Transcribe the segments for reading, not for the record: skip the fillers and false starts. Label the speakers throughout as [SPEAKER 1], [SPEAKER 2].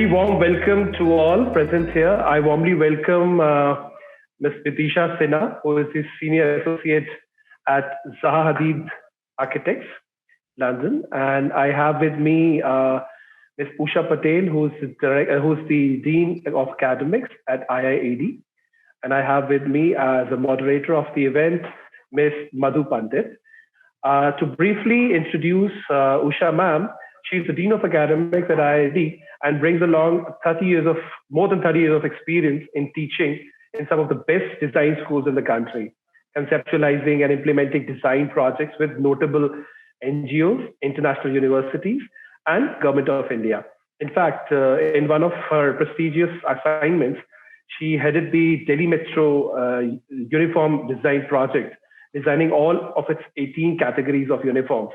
[SPEAKER 1] very warm welcome to all present here. I warmly welcome Ms. Bidisha Sinha, who is the Senior Associate at Zaha Hadid Architects, London. And I have with me Ms. Usha Patel, who's the Dean of Academics at IIAD. And I have with me as a moderator of the event, Ms. Madhu Pandit. To briefly introduce Usha ma'am, she's the Dean of Academics at IIAD and brings along more than 30 years of experience in teaching in some of the best design schools in the country, conceptualizing and implementing design projects with notable NGOs, international universities, and Government of India. In fact, in one of her prestigious assignments, she headed the Delhi Metro uniform design project, designing all of its 18 categories of uniforms.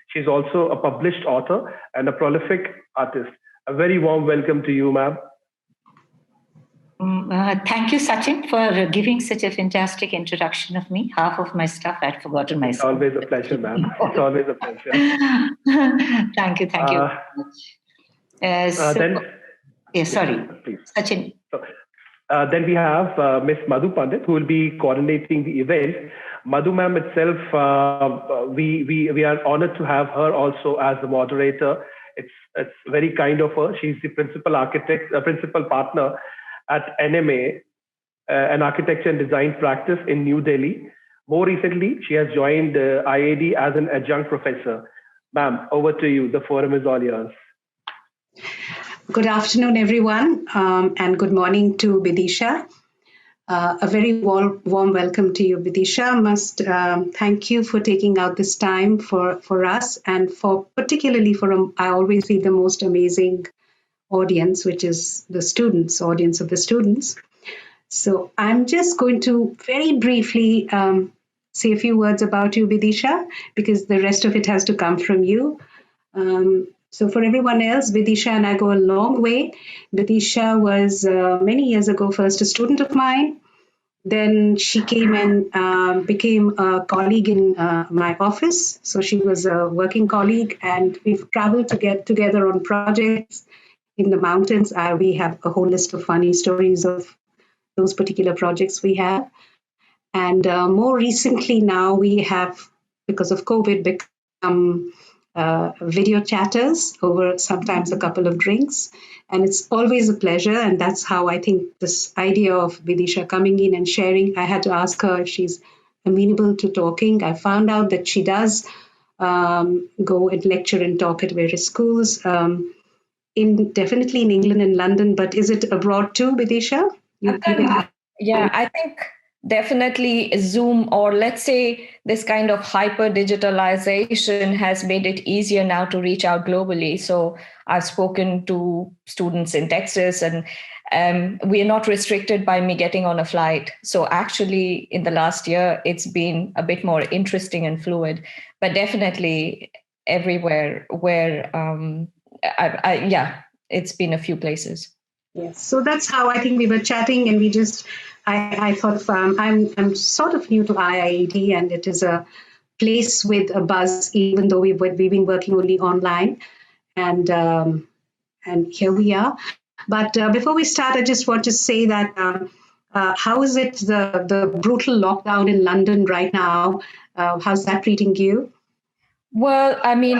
[SPEAKER 1] She's also a published author and a prolific artist. A very warm welcome to you, ma'am.
[SPEAKER 2] Thank you, Sachin, for giving such a fantastic introduction of me. Half of my stuff I'd forgotten myself.
[SPEAKER 1] It's always a pleasure, ma'am. It's always a pleasure.
[SPEAKER 2] Thank you very much. Sorry,
[SPEAKER 1] please.
[SPEAKER 2] Sachin.
[SPEAKER 1] Then we have Ms. Madhu Pandit, who will be coordinating the event. Madhu ma'am itself, we are honored to have her also as the moderator. It's very kind of her. She's the principal partner at NMA, an architecture and design practice in New Delhi. More recently, she has joined IIAD as an adjunct professor. Ma'am, over to you. The forum is all yours.
[SPEAKER 3] Good afternoon, everyone, and good morning to Bidisha. A very warm welcome to you, Bidisha. Must thank you for taking out this time for us and particularly for I always feel the most amazing audience, which is the audience of the students. So I'm just going to very briefly say a few words about you, Bidisha, because the rest of it has to come from you. So for everyone else, Bidisha and I go a long way. Bidisha was many years ago first a student of mine. Then she came and became a colleague in my office. So she was a working colleague, and we've traveled to get together on projects in the mountains. We have a whole list of funny stories of those particular projects we have. And more recently now, we have, because of COVID, become video chatters over sometimes a couple of drinks. And it's always a pleasure. And that's how I think this idea of Bidisha coming in and sharing, I had to ask her if she's amenable to talking. I found out that she does go and lecture and talk at various schools, definitely in England and London, but is it abroad too, Bidisha?
[SPEAKER 4] I think definitely Zoom, or let's say this kind of hyper digitalization has made it easier now to reach out globally. So I've spoken to students in Texas, and we are not restricted by me getting on a flight. So actually in the last year, it's been a bit more interesting and fluid, but definitely everywhere where, it's been a few places.
[SPEAKER 3] Yes, so that's how I think we were chatting, and I thought I'm sort of new to IIAD, and it is a place with a buzz, even though we've been working only online, and here we are. But before we start, I just want to say that how is it the brutal lockdown in London right now? How's that treating you?
[SPEAKER 4] Well, I mean,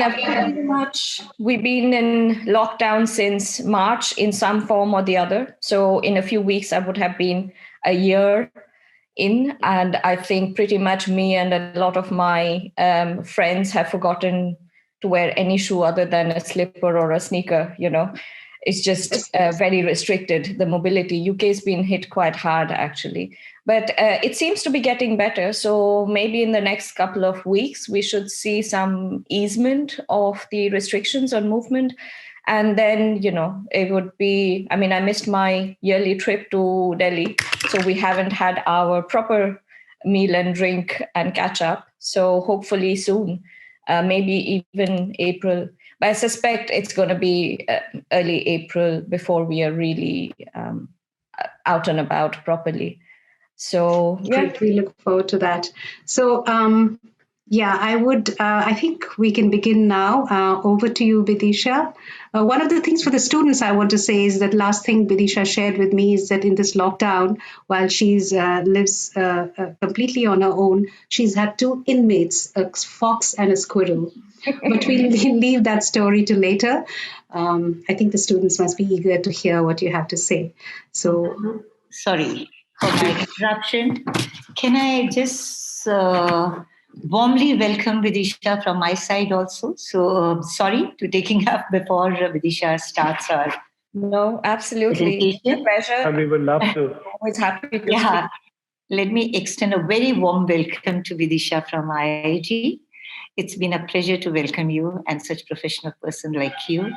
[SPEAKER 4] we've been in lockdown since March in some form or the other. So in a few weeks, I would have been a year in. And I think pretty much me and a lot of my friends have forgotten to wear any shoe other than a slipper or a sneaker, It's just very restricted, the mobility. UK's been hit quite hard, actually. But it seems to be getting better. So maybe in the next couple of weeks, we should see some easement of the restrictions on movement. And then, it would be, I missed my yearly trip to Delhi. So we haven't had our proper meal and drink and catch up. So hopefully soon, maybe even April. But I suspect it's going to be early April before we are really out and about properly. So, yeah.
[SPEAKER 3] We look forward to that. So, Yeah, I would. I think we can begin now. Over to you, Bidisha. One of the things for the students I want to say is that last thing Bidisha shared with me is that in this lockdown, while she's lives completely on her own, she's had two inmates, a fox and a squirrel. But we'll leave that story to later. I think the students must be eager to hear what you have to say. So,
[SPEAKER 2] Sorry for my interruption. Can I just warmly welcome Bidisha from my side also? So sorry to taking up before Bidisha starts her.
[SPEAKER 4] No, absolutely. It's a pleasure.
[SPEAKER 1] And we would love to.
[SPEAKER 4] Always happy to
[SPEAKER 2] Yeah. Let me extend a very warm welcome to Bidisha from IIAD. It's been a pleasure to welcome you and such professional person like you,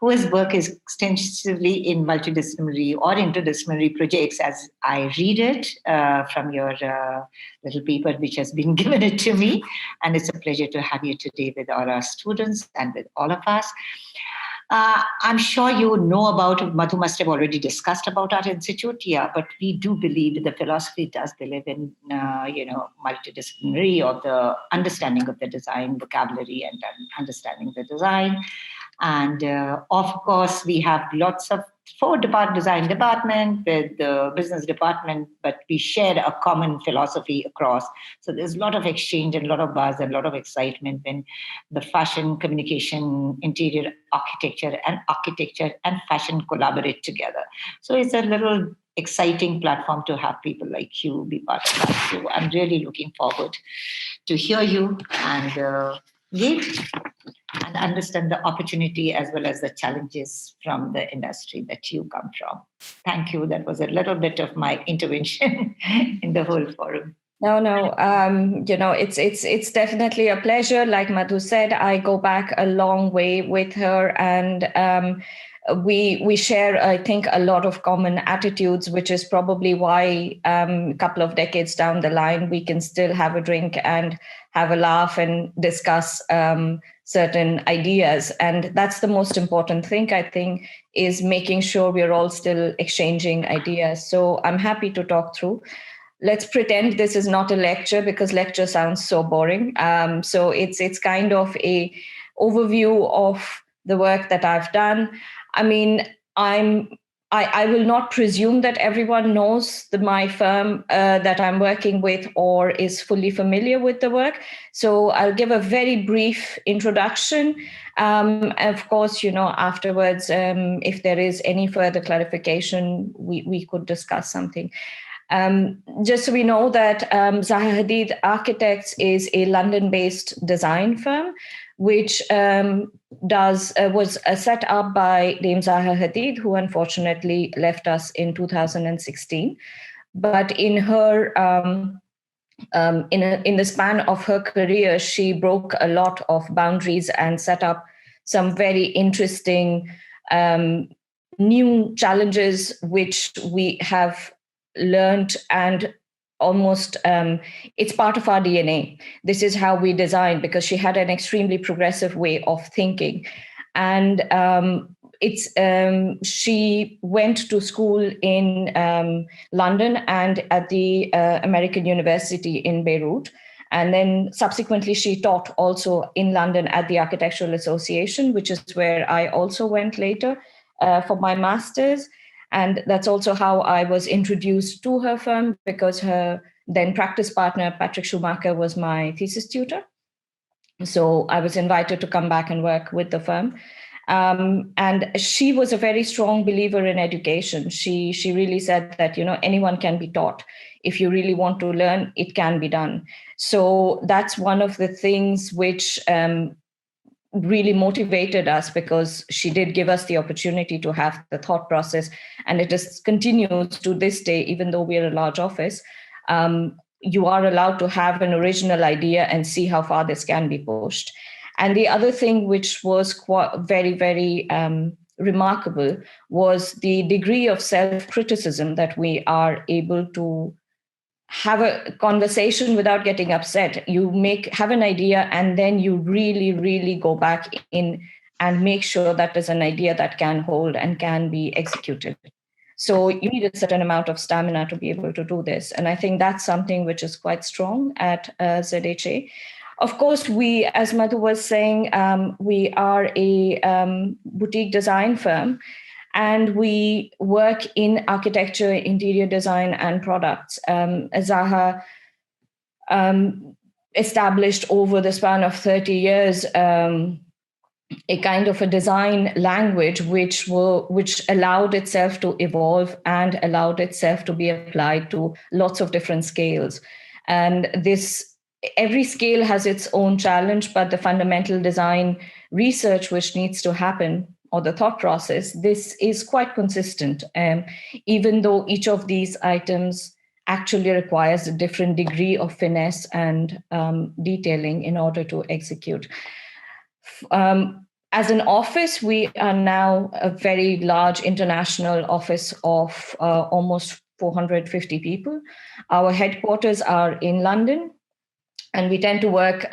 [SPEAKER 2] whose work is extensively in multidisciplinary or interdisciplinary projects, as I read it from your little paper which has been given it to me. And it's a pleasure to have you today with all our students and with all of us. I'm sure you know about, Madhu must have already discussed about our institute, yeah, but we do believe, the philosophy does believe in, multidisciplinary, or the understanding of the design vocabulary and understanding the design. And of course, we have lots of design department with the business department, but we share a common philosophy across. So there's a lot of exchange and a lot of buzz and a lot of excitement when the fashion, communication, interior architecture and fashion collaborate together. So it's a little exciting platform to have people like you be part of that. So I'm really looking forward to hear you and and understand the opportunity as well as the challenges from the industry that you come from. Thank you. That was a little bit of my intervention in the whole forum.
[SPEAKER 4] No. It's definitely a pleasure. Like Madhu said, I go back a long way with her, and we share, I think, a lot of common attitudes, which is probably why a couple of decades down the line, we can still have a drink and have a laugh and discuss certain ideas. And that's the most important thing, I think, is making sure we're all still exchanging ideas. So I'm happy to talk through. Let's pretend this is not a lecture, because lecture sounds so boring. So it's kind of a overview of the work that I've done. I mean, I will not presume that everyone knows my firm that I'm working with or is fully familiar with the work. So I'll give a very brief introduction. Of course, afterwards, if there is any further clarification, we could discuss something. Just so we know that Zaha Hadid Architects is a London-based design firm, which was set up by Dame Zaha Hadid, who unfortunately left us in 2016. But in her in the span of her career, she broke a lot of boundaries and set up some very interesting new challenges, which we have learned, and almost it's part of our DNA. This is how we design, because she had an extremely progressive way of thinking. And she went to school in London and at the American University in Beirut. And then subsequently, she taught also in London at the Architectural Association, which is where I also went later for my master's. And that's also how I was introduced to her firm, because her then practice partner, Patrick Schumacher, was my thesis tutor. So I was invited to come back and work with the firm. And she was a very strong believer in education. She really said that, anyone can be taught. If you really want to learn, it can be done. So that's one of the things which really motivated us, because she did give us the opportunity to have the thought process, and it continues to this day. Even though we're a large office, you are allowed to have an original idea and see how far this can be pushed. And the other thing which was very, very remarkable was the degree of self-criticism that we are able to have a conversation without getting upset. You have an idea, and then you really, really go back in and make sure that is an idea that can hold and can be executed. So you need a certain amount of stamina to be able to do this. And I think that's something which is quite strong at ZHA. Of course, we, as Madhu was saying, we are a boutique design firm, and we work in architecture, interior design, and products. Zaha established over the span of 30 years a kind of a design language which allowed itself to evolve and allowed itself to be applied to lots of different scales. And every scale has its own challenge, but the fundamental design research which needs to happen, or the thought process, this is quite consistent, even though each of these items actually requires a different degree of finesse and detailing in order to execute. As an office, we are now a very large international office of almost 450 people. Our headquarters are in London, and we tend to work,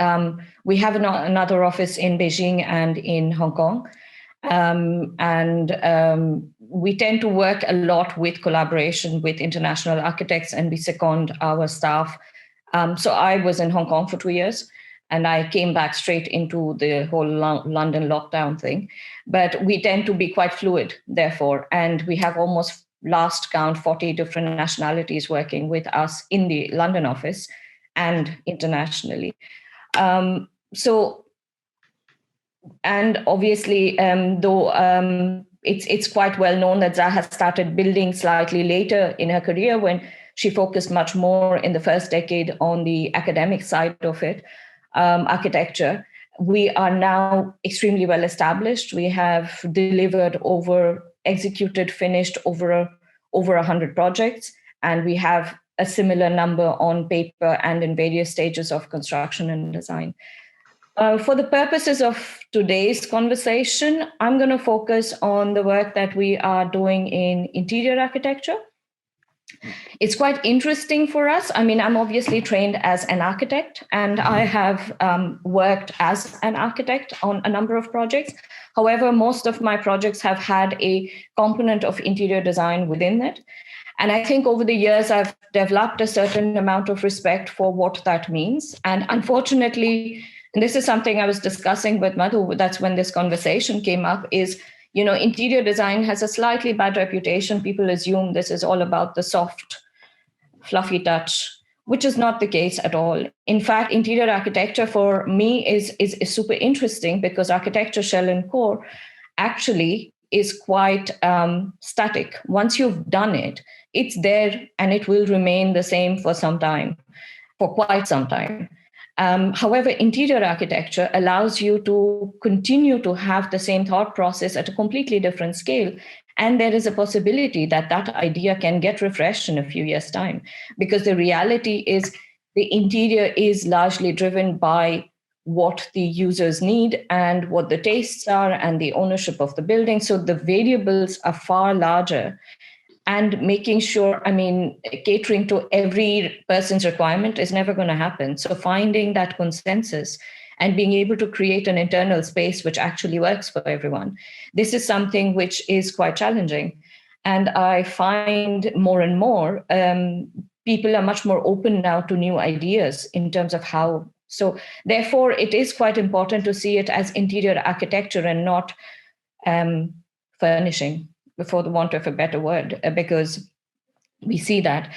[SPEAKER 4] we have another office in Beijing and in Hong Kong. We tend to work a lot with collaboration with international architects, and we second our staff. So I was in Hong Kong for 2 years, and I came back straight into the whole London lockdown thing. But we tend to be quite fluid, therefore, and we have almost, last count, 40 different nationalities working with us in the London office and internationally. And obviously, though it's quite well known that Zaha started building slightly later in her career, when she focused much more in the first decade on the academic side of it, architecture. We are now extremely well established. We have delivered executed, finished over 100 projects, and we have a similar number on paper and in various stages of construction and design. For the purposes of today's conversation, I'm going to focus on the work that we are doing in interior architecture. It's quite interesting for us. I mean, I'm obviously trained as an architect, and I have worked as an architect on a number of projects. However, most of my projects have had a component of interior design within it. And I think over the years, I've developed a certain amount of respect for what that means. And unfortunately, and this is something I was discussing with Madhu, that's when this conversation came up, is, interior design has a slightly bad reputation. People assume this is all about the soft, fluffy touch, which is not the case at all. In fact, interior architecture for me is super interesting, because architecture, shell and core, actually is quite static. Once you've done it, it's there and it will remain the same for quite some time. However, interior architecture allows you to continue to have the same thought process at a completely different scale. And there is a possibility that that idea can get refreshed in a few years' time, because the reality is the interior is largely driven by what the users need and what the tastes are and the ownership of the building. So the variables are far larger. And making sure, catering to every person's requirement is never going to happen. So finding that consensus and being able to create an internal space which actually works for everyone, this is something which is quite challenging. And I find more and more people are much more open now to new ideas in terms of how. So therefore, it is quite important to see it as interior architecture and not furnishing, before the want of a better word, because we see that.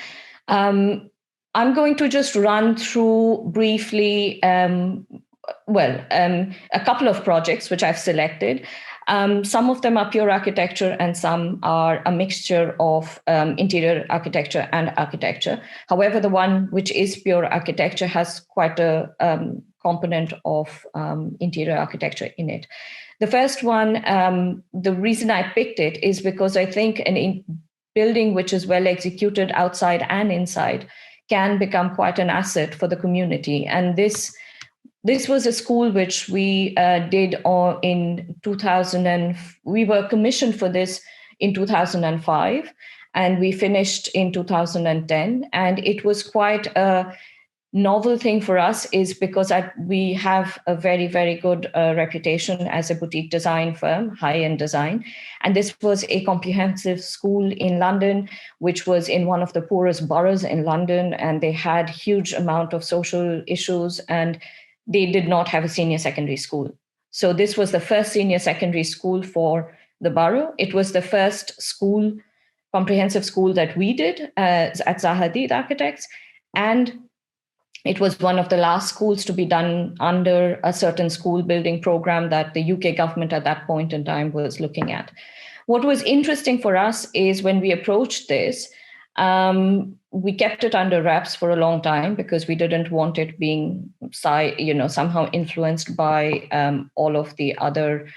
[SPEAKER 4] I'm going to just run through briefly, a couple of projects which I've selected. Some of them are pure architecture and some are a mixture of interior architecture and architecture. However, the one which is pure architecture has quite a component of interior architecture in it. The first one, the reason I picked it is because I think a building which is well executed outside and inside can become quite an asset for the community. And this was a school which we did in 2000, and we were commissioned for this in 2005, and we finished in 2010. And it was quite a novel thing for us, is because we have a very, very good reputation as a boutique design firm, high-end design. And this was a comprehensive school in London, which was in one of the poorest boroughs in London. And they had huge amount of social issues. And they did not have a senior secondary school. So this was the first senior secondary school for the borough. It was the first school, comprehensive school that we did at Zaha Hadid Architects. And it was one of the last schools to be done under a certain school building program that the UK government at that point in time was looking at. What was interesting for us is when we approached this, we kept it under wraps for a long time because we didn't want it being, somehow influenced by all of the other,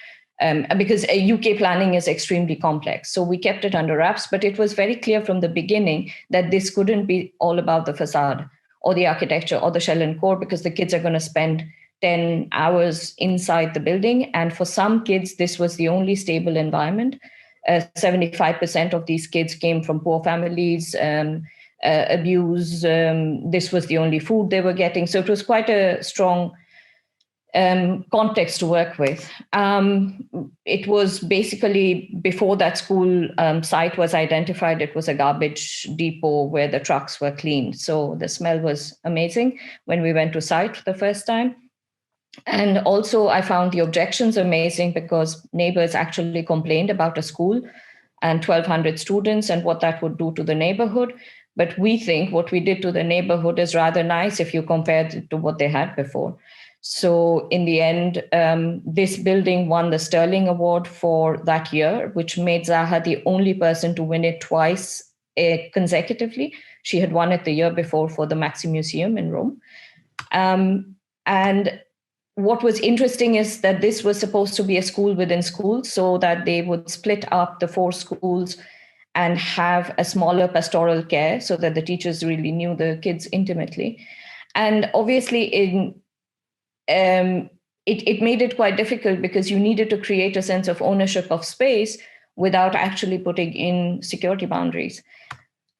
[SPEAKER 4] because UK planning is extremely complex. So we kept it under wraps, but it was very clear from the beginning that this couldn't be all about the facade or the architecture or the shell and core, because the kids are going to spend 10 hours inside the building. And for some kids, this was the only stable environment. 75% of these kids came from poor families, abuse. This was the only food they were getting. So it was quite a strong context to work with. It was basically, before that school site was identified, it was a garbage depot where the trucks were cleaned. So the smell was amazing when we went to site for the first time. And also I found the objections amazing because neighbors actually complained about a school and 1,200 students and what that would do to the neighborhood. But we think what we did to the neighborhood is rather nice if you compare it to what they had before. So in the end, this building won the Stirling Award for that year, which made Zaha the only person to win it twice consecutively. She had won it the year before for the Maxi Museum in Rome. And what was interesting is that this was supposed to be a school within schools, so that they would split up the 4 schools and have a smaller pastoral care so that the teachers really knew the kids intimately. And obviously it made it quite difficult because you needed to create a sense of ownership of space without actually putting in security boundaries.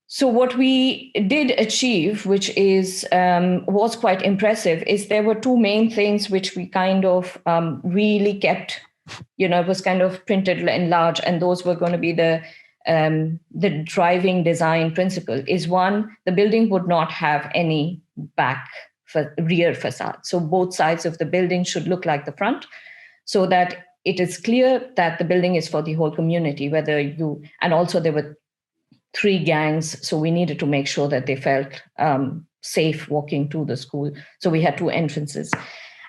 [SPEAKER 4] So what we did achieve, which is was quite impressive, is there were 2 main things which we kind of really kept, it was kind of printed in large, and those were going to be the driving design principle. Is one, the building would not have any rear facade. So both sides of the building should look like the front, so that it is clear that the building is for the whole community, and also there were 3 gangs, so we needed to make sure that they felt safe walking to the school. So we had 2 entrances.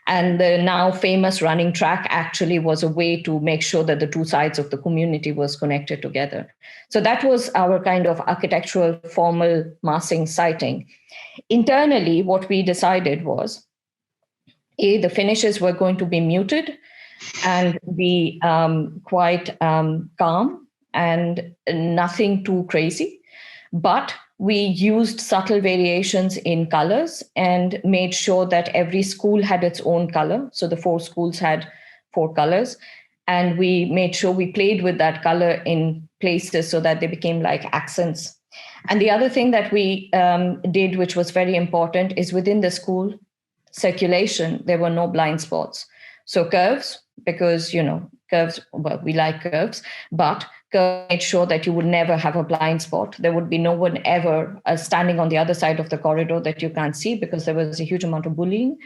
[SPEAKER 4] And the now famous running track actually was a way to make sure that the 2 sides of the community was connected together. So that was our kind of architectural formal massing siting. Internally, what we decided was, the finishes were going to be muted and be quite calm and nothing too crazy. But we used subtle variations in colors and made sure that every school had its own color. So the 4 schools had 4 colors. And we made sure we played with that color in places so that they became like accents. And the other thing that we did, which was very important, is within the school circulation, there were no blind spots. So curves, because, curves, well, we like curves, but made sure that you would never have a blind spot. There would be no one ever standing on the other side of the corridor that you can't see, because there was a huge amount of bullying.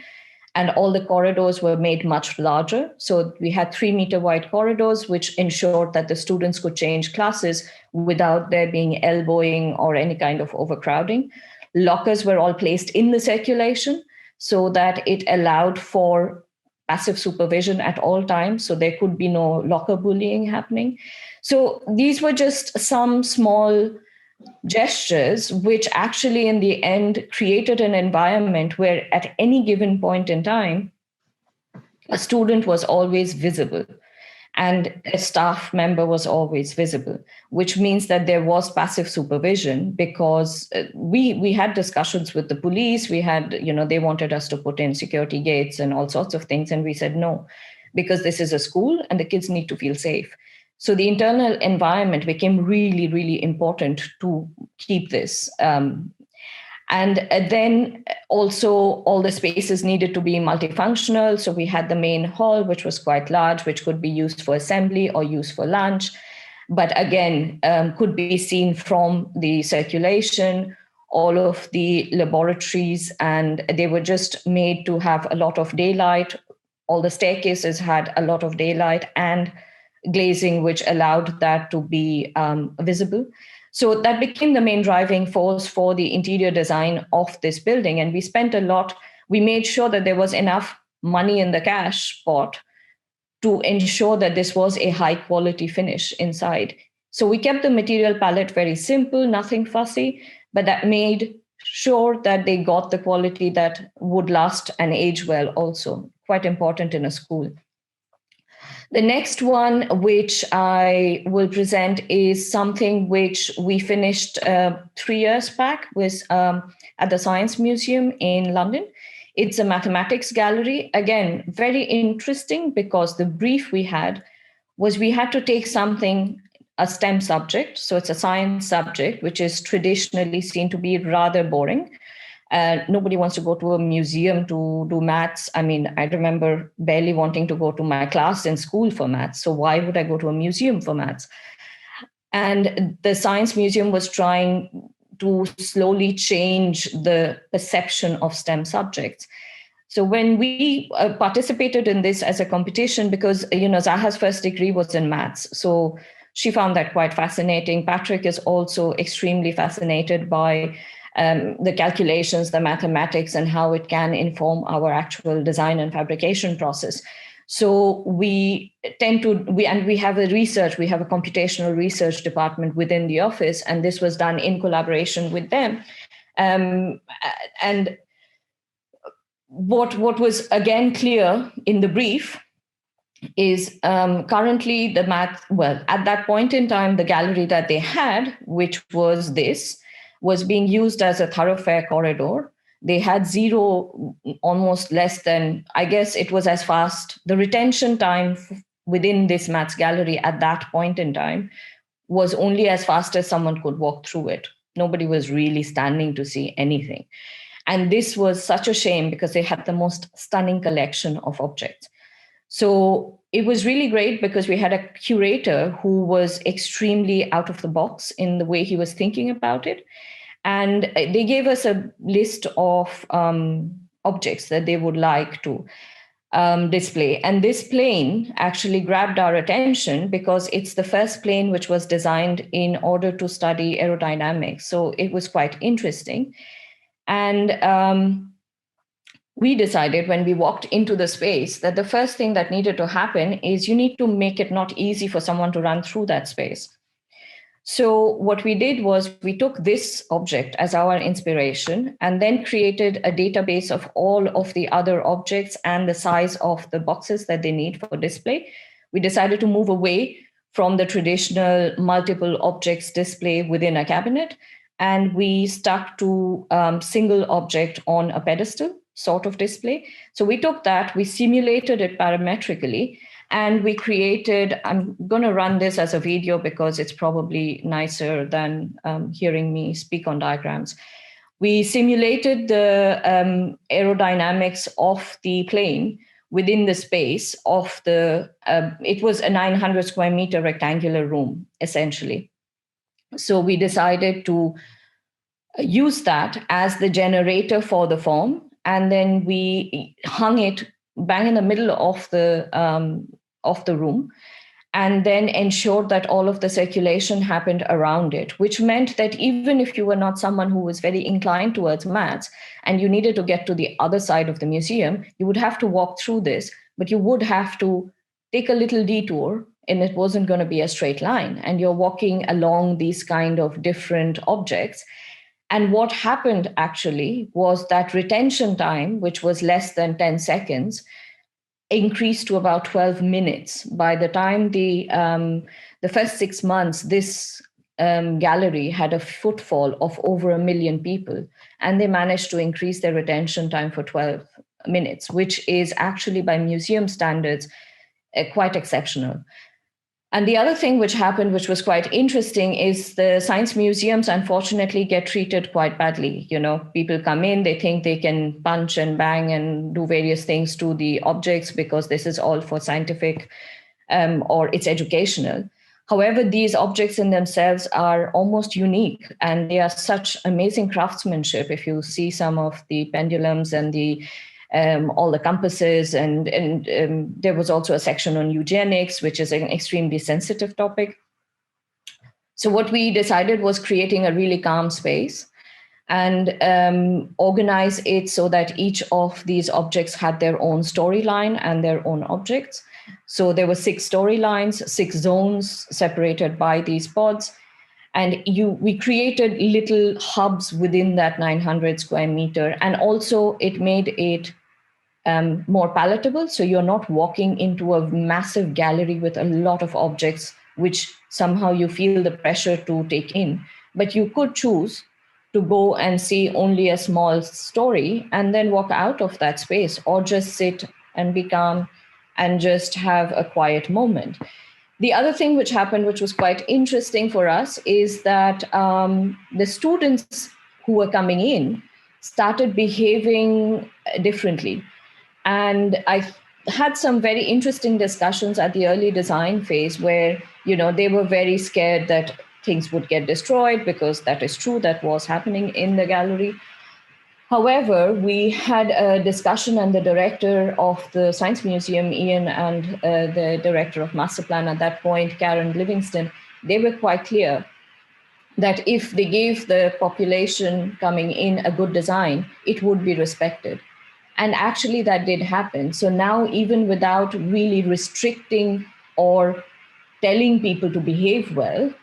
[SPEAKER 4] And all the corridors were made much larger. So we had 3-meter wide corridors, which ensured that the students could change classes without there being elbowing or any kind of overcrowding. Lockers were all placed in the circulation so that it allowed for passive supervision at all times. So there could be no locker bullying happening. So these were just some small gestures, which actually in the end created an environment where at any given point in time, a student was always visible and a staff member was always visible, which means that there was passive supervision, because we had discussions with the police. We had, they wanted us to put in security gates and all sorts of things. And we said, no, because this is a school and the kids need to feel safe. So the internal environment became really, really important to keep this. And then also all the spaces needed to be multifunctional. So we had the main hall, which was quite large, which could be used for assembly or used for lunch, but again, could be seen from the circulation. all of the laboratories, and they were just made to have a lot of daylight. All the staircases had a lot of daylight and glazing, which allowed that to be visible. So that became the main driving force for the interior design of this building. And we made sure that there was enough money in the cash pot to ensure that this was a high quality finish inside. So we kept the material palette very simple, nothing fussy, but that made sure that they got the quality that would last and age well also. Quite important in a school. The next one, which I will present, is something which we finished 3 years back, was at the Science Museum in London. It's a mathematics gallery. Again, very interesting, because the brief we had was we had to take something, a STEM subject. So it's a science subject, which is traditionally seen to be rather boring. Nobody wants to go to a museum to do maths. I mean, I remember barely wanting to go to my class in school for maths. So why would I go to a museum for maths? And the Science Museum was trying to slowly change the perception of STEM subjects. So when we participated in this as a competition, because, Zaha's first degree was in maths. So she found that quite fascinating. Patrick is also extremely fascinated by the calculations, the mathematics, and how it can inform our actual design and fabrication process. So we have we have a computational research department within the office, and this was done in collaboration with them. And what was again clear in the brief is currently at that point in time, the gallery that they had, which was being used as a thoroughfare corridor. They had zero, almost less than, I guess it was as fast. The retention time within this maths gallery at that point in time was only as fast as someone could walk through it. Nobody was really standing to see anything. And this was such a shame, because they had the most stunning collection of objects. So it was really great, because we had a curator who was extremely out of the box in the way he was thinking about it. And they gave us a list of objects that they would like to display. And this plane actually grabbed our attention, because it's the first plane which was designed in order to study aerodynamics. So it was quite interesting. And we decided when we walked into the space that the first thing that needed to happen is you need to make it not easy for someone to run through that space. So what we did was we took this object as our inspiration and then created a database of all of the other objects and the size of the boxes that they need for display. We decided to move away from the traditional multiple objects display within a cabinet, and we stuck to single object on a pedestal sort of display. So we took that, we simulated it parametrically, and we created, I'm going to run this as a video because it's probably nicer than hearing me speak on diagrams. We simulated the aerodynamics of the plane within the space of it was a 900 square meter rectangular room, essentially. So we decided to use that as the generator for the form. And then we hung it bang in the middle of the room, and then ensured that all of the circulation happened around it, which meant that even if you were not someone who was very inclined towards maths and you needed to get to the other side of the museum, you would have to walk through this, but you would have to take a little detour, and it wasn't going to be a straight line. And you're walking along these kind of different objects. And what happened actually was that retention time, which was less than 10 seconds, increased to about 12 minutes. By the time the first 6 months, this gallery had a footfall of over 1 million people, and they managed to increase their retention time for 12 minutes, which is actually by museum standards quite exceptional. And the other thing which happened, which was quite interesting, is the science museums unfortunately get treated quite badly. You know, people come in, they think they can punch and bang and do various things to the objects because this is all for scientific or it's educational. However, these objects in themselves are almost unique, and they are such amazing craftsmanship. If you see some of the pendulums and the all the compasses, and there was also a section on eugenics, which is an extremely sensitive topic. So what we decided was creating a really calm space and organize it so that each of these objects had their own storyline and their own objects. So there were 6 storylines, 6 zones separated by these pods. And we created little hubs within that 900 square meter. And also it made it more palatable. So you're not walking into a massive gallery with a lot of objects, which somehow you feel the pressure to take in. But you could choose to go and see only a small story and then walk out of that space, or just sit and be calm and just have a quiet moment. The other thing which happened, which was quite interesting for us, is that the students who were coming in started behaving differently. And I had some very interesting discussions at the early design phase where, they were very scared that things would get destroyed, because that is true, that was happening in the gallery. However, we had a discussion, and the director of the Science Museum, Ian, and the director of Master Plan at that point, Karen Livingston, they were quite clear that if they gave the population coming in a good design, it would be respected. And actually that did happen. So now, even without really restricting or telling people to behave well,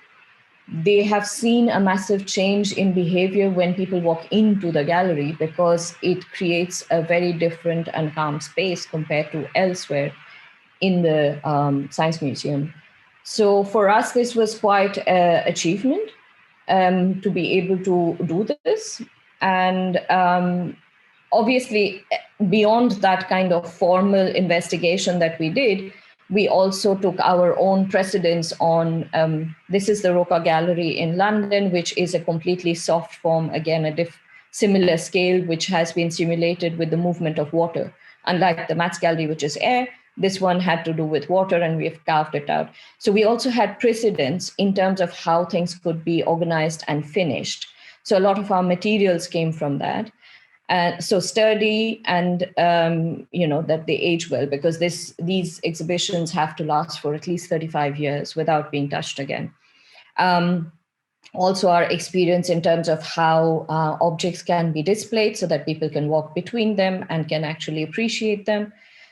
[SPEAKER 4] they have seen a massive change in behavior when people walk into the gallery, because it creates a very different and calm space compared to elsewhere in the Science Museum. So for us, this was quite an achievement to be able to do this. And obviously, beyond that kind of formal investigation that we did, we also took our own precedence on, this is the Roca Gallery in London, which is a completely soft form, again, a similar scale, which has been simulated with the movement of water. Unlike the Mats Gallery, which is air, this one had to do with water, and we've carved it out. So we also had precedence in terms of how things could be organized and finished. So a lot of our materials came from that. So sturdy, and that they age well, because these exhibitions have to last for at least 35 years without being touched again. Also our experience in terms of how objects can be displayed so that people can walk between them and can actually appreciate them.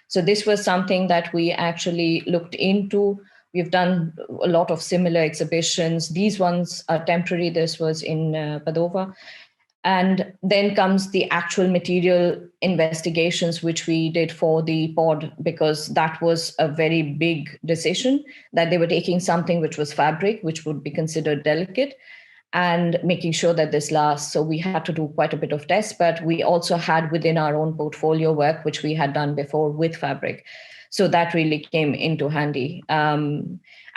[SPEAKER 4] So this was something that we actually looked into. We've done a lot of similar exhibitions. These ones are temporary. This was in Padova. And then comes the actual material investigations, which we did for the pod, because that was a very big decision, that they were taking something which was fabric, which would be considered delicate, and making sure that this lasts. So we had to do quite a bit of tests, but we also had within our own portfolio work, which we had done before with fabric. So that really came into handy.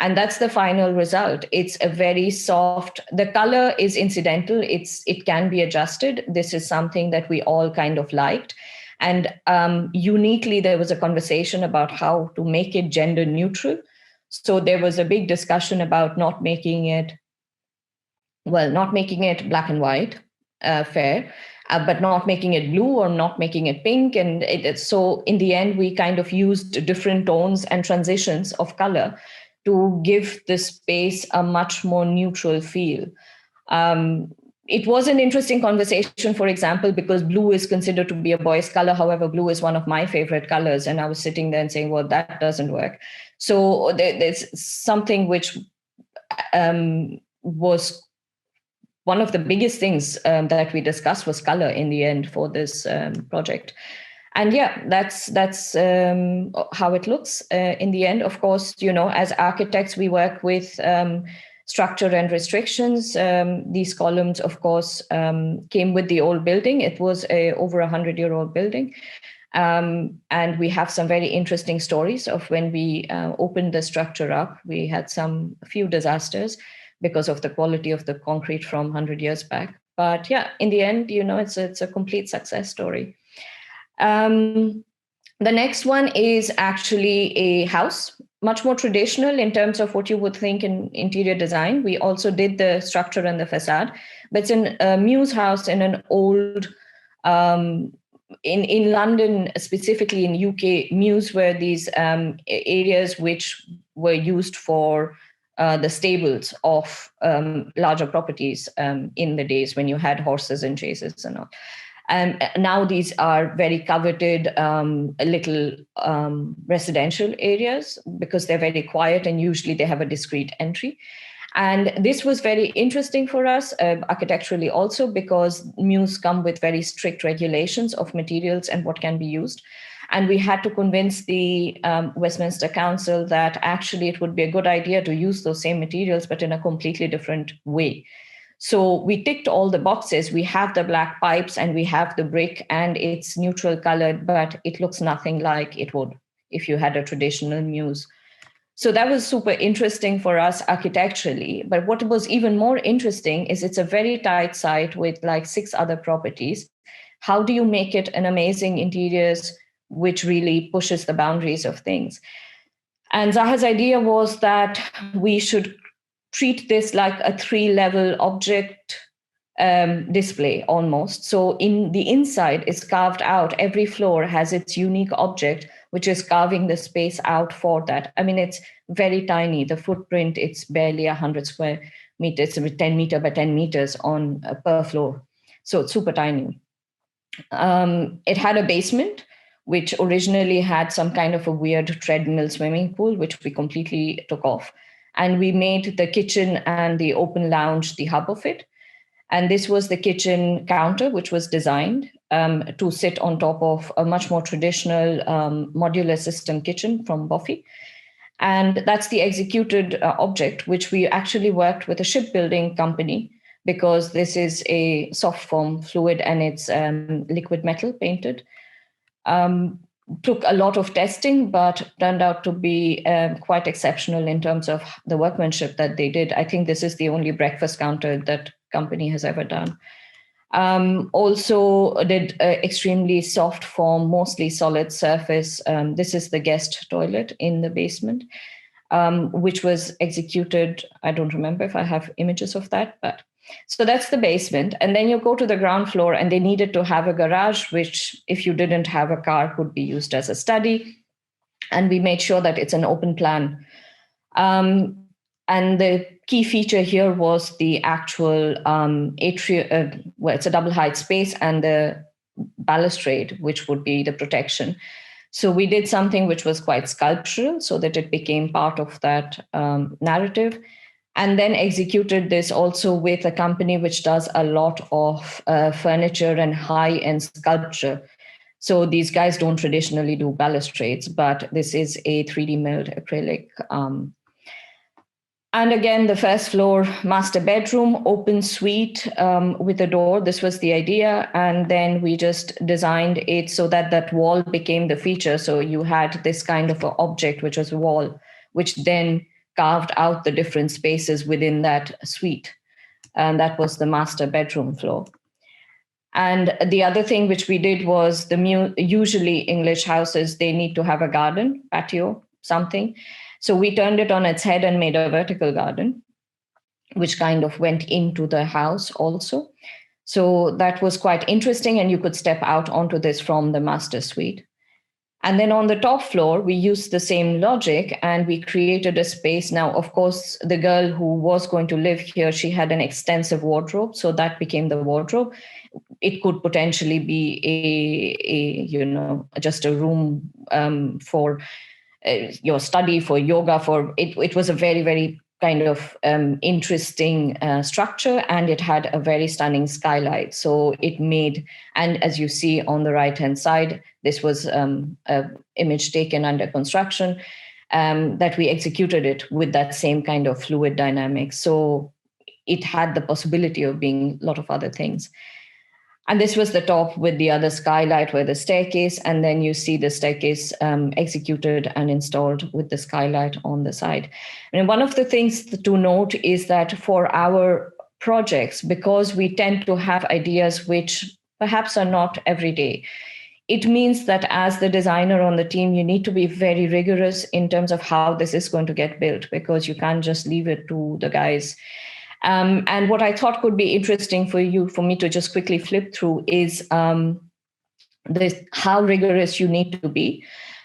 [SPEAKER 4] And that's the final result. It's a very soft, the color is incidental. It can be adjusted. This is something that we all kind of liked. And uniquely, there was a conversation about how to make it gender neutral. So there was a big discussion about not making it black and white, fair, but not making it blue or not making it pink. And so in the end, we kind of used different tones and transitions of color to give the space a much more neutral feel. It was an interesting conversation, for example, because blue is considered to be a boy's color. However, blue is one of my favorite colors. And I was sitting there and saying, well, that doesn't work. So there's something which was one of the biggest things that we discussed was color in the end for this project. And yeah, that's how it looks in the end. Of course, as architects, we work with structure and restrictions. These columns, of course, came with the old building. It was over 100-year-old building. And we have some very interesting stories of when we opened the structure up. We had a few disasters because of the quality of the concrete from 100 years back. But yeah, in the end, it's a complete success story. The next one is actually a house, much more traditional in terms of what you would think in interior design. We also did the structure and the facade, but it's a Muse house in an old, in London, specifically in UK, Muse were these areas which were used for the stables of larger properties in the days when you had horses and chases and all. And now these are very coveted little residential areas because they're very quiet and usually they have a discreet entry. And this was very interesting for us architecturally also because Muse come with very strict regulations of materials and what can be used. And we had to convince the Westminster Council that actually it would be a good idea to use those same materials, but in a completely different way. So we ticked all the boxes. We have the black pipes and we have the brick and it's neutral colored, but it looks nothing like it would if you had a traditional Muse. So that was super interesting for us architecturally. But what was even more interesting is it's a very tight site with like 6 other properties. How do you make it an amazing interiors which really pushes the boundaries of things? And Zaha's idea was that we should treat this like a 3-level object display almost. So in the inside is carved out. Every floor has its unique object, which is carving the space out for that. I mean, it's very tiny. The footprint, it's barely 100 square meters, 10 meter by 10 meters on per floor. So it's super tiny. It had a basement, which originally had some kind of a weird treadmill swimming pool, which we completely took off. And we made the kitchen and the open lounge the hub of it. And this was the kitchen counter, which was designed to sit on top of a much more traditional modular system kitchen from Buffy. And that's the executed object, which we actually worked with a shipbuilding company because this is a soft form fluid and it's liquid metal painted. Took a lot of testing, but turned out to be quite exceptional in terms of the workmanship that they did. I think this is the only breakfast counter that company has ever done. Also did extremely soft form, mostly solid surface. This is the guest toilet in the basement, which was executed. I don't remember if I have images of that, but so that's the basement. And then you go to the ground floor and they needed to have a garage, which if you didn't have a car could be used as a study. And we made sure that it's an open plan. And the key feature here was the actual atrium, well, it's a double height space and the balustrade, which would be the protection. So we did something which was quite sculptural so that it became part of that narrative. And then executed this also with a company which does a lot of furniture and high-end sculpture. So these guys don't traditionally do balustrades, but this is a 3D milled acrylic. And again, the first floor, master bedroom, open suite with a door. This was the idea. And then we just designed it so that that wall became the feature. So you had this kind of an object, which was a wall, which then carved out the different spaces within that suite. And that was the master bedroom floor. And the other thing which we did was usually English houses, they need to have a garden, patio, something. So we turned it on its head and made a vertical garden, which kind of went into the house also. So that was quite interesting. And you could step out onto this from the master suite. And then on the top floor, we used the same logic and we created a space. Now, of course, the girl who was going to live here, she had an extensive wardrobe. So that became the wardrobe. It could potentially be just a room for your study, for yoga, it was a very, very kind of interesting structure, and it had a very stunning skylight. So it made, and as you see on the right-hand side, this was an image taken under construction, that we executed it with that same kind of fluid dynamic. So it had the possibility of being a lot of other things. And this was the top with the other skylight where the staircase, and then you see the staircase executed and installed with the skylight on the side. And one of the things to note is that for our projects, because we tend to have ideas which perhaps are not everyday, it means that as the designer on the team, you need to be very rigorous in terms of how this is going to get built, because you can't just leave it to the guys. And what I thought could be interesting for me to just quickly flip through is how rigorous you need to be.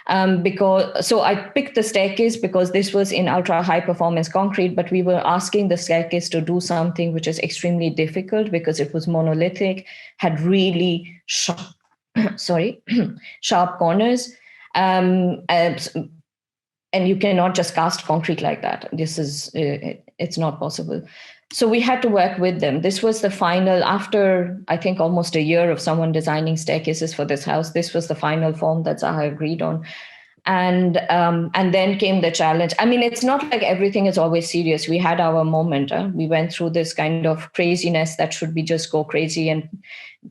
[SPEAKER 4] So I picked the staircase because this was in ultra high performance concrete, but we were asking the staircase to do something which is extremely difficult because it was monolithic, had really sharp, sharp corners. And you cannot just cast concrete like that. It's not possible. So we had to work with them. This was the final, after I think almost a year of someone designing staircases for this house, this was the final form that Zaha agreed on. And then came the challenge. I mean, it's not like everything is always serious. We had our moment. We went through this kind of craziness that should be just go crazy and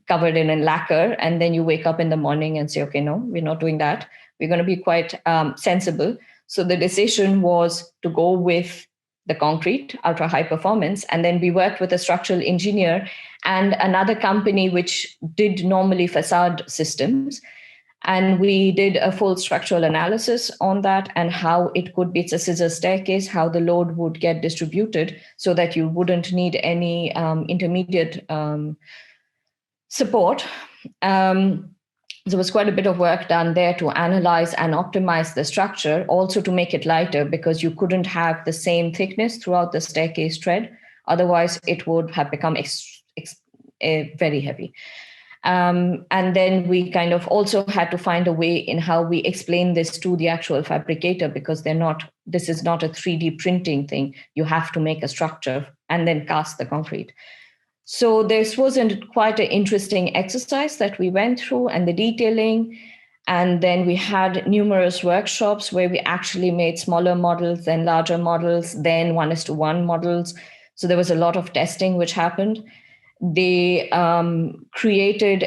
[SPEAKER 4] covered in lacquer. And then you wake up in the morning and say, okay, no, we're not doing that. We're going to be quite sensible. So the decision was to go with the concrete, ultra high performance. And then we worked with a structural engineer and another company which did normally facade systems. And we did a full structural analysis on that and how it could be, it's a scissor staircase, how the load would get distributed so that you wouldn't need any intermediate support. There was quite a bit of work done there to analyze and optimize the structure, also to make it lighter, because you couldn't have the same thickness throughout the staircase tread. Otherwise, it would have become very heavy. And then we kind of also had to find a way in how we explain this to the actual fabricator, because this is not a 3D printing thing. You have to make a structure and then cast the concrete. So this was quite an interesting exercise that we went through, and the detailing. And then we had numerous workshops where we actually made smaller models, then larger models, then 1:1 models. So there was a lot of testing which happened. They created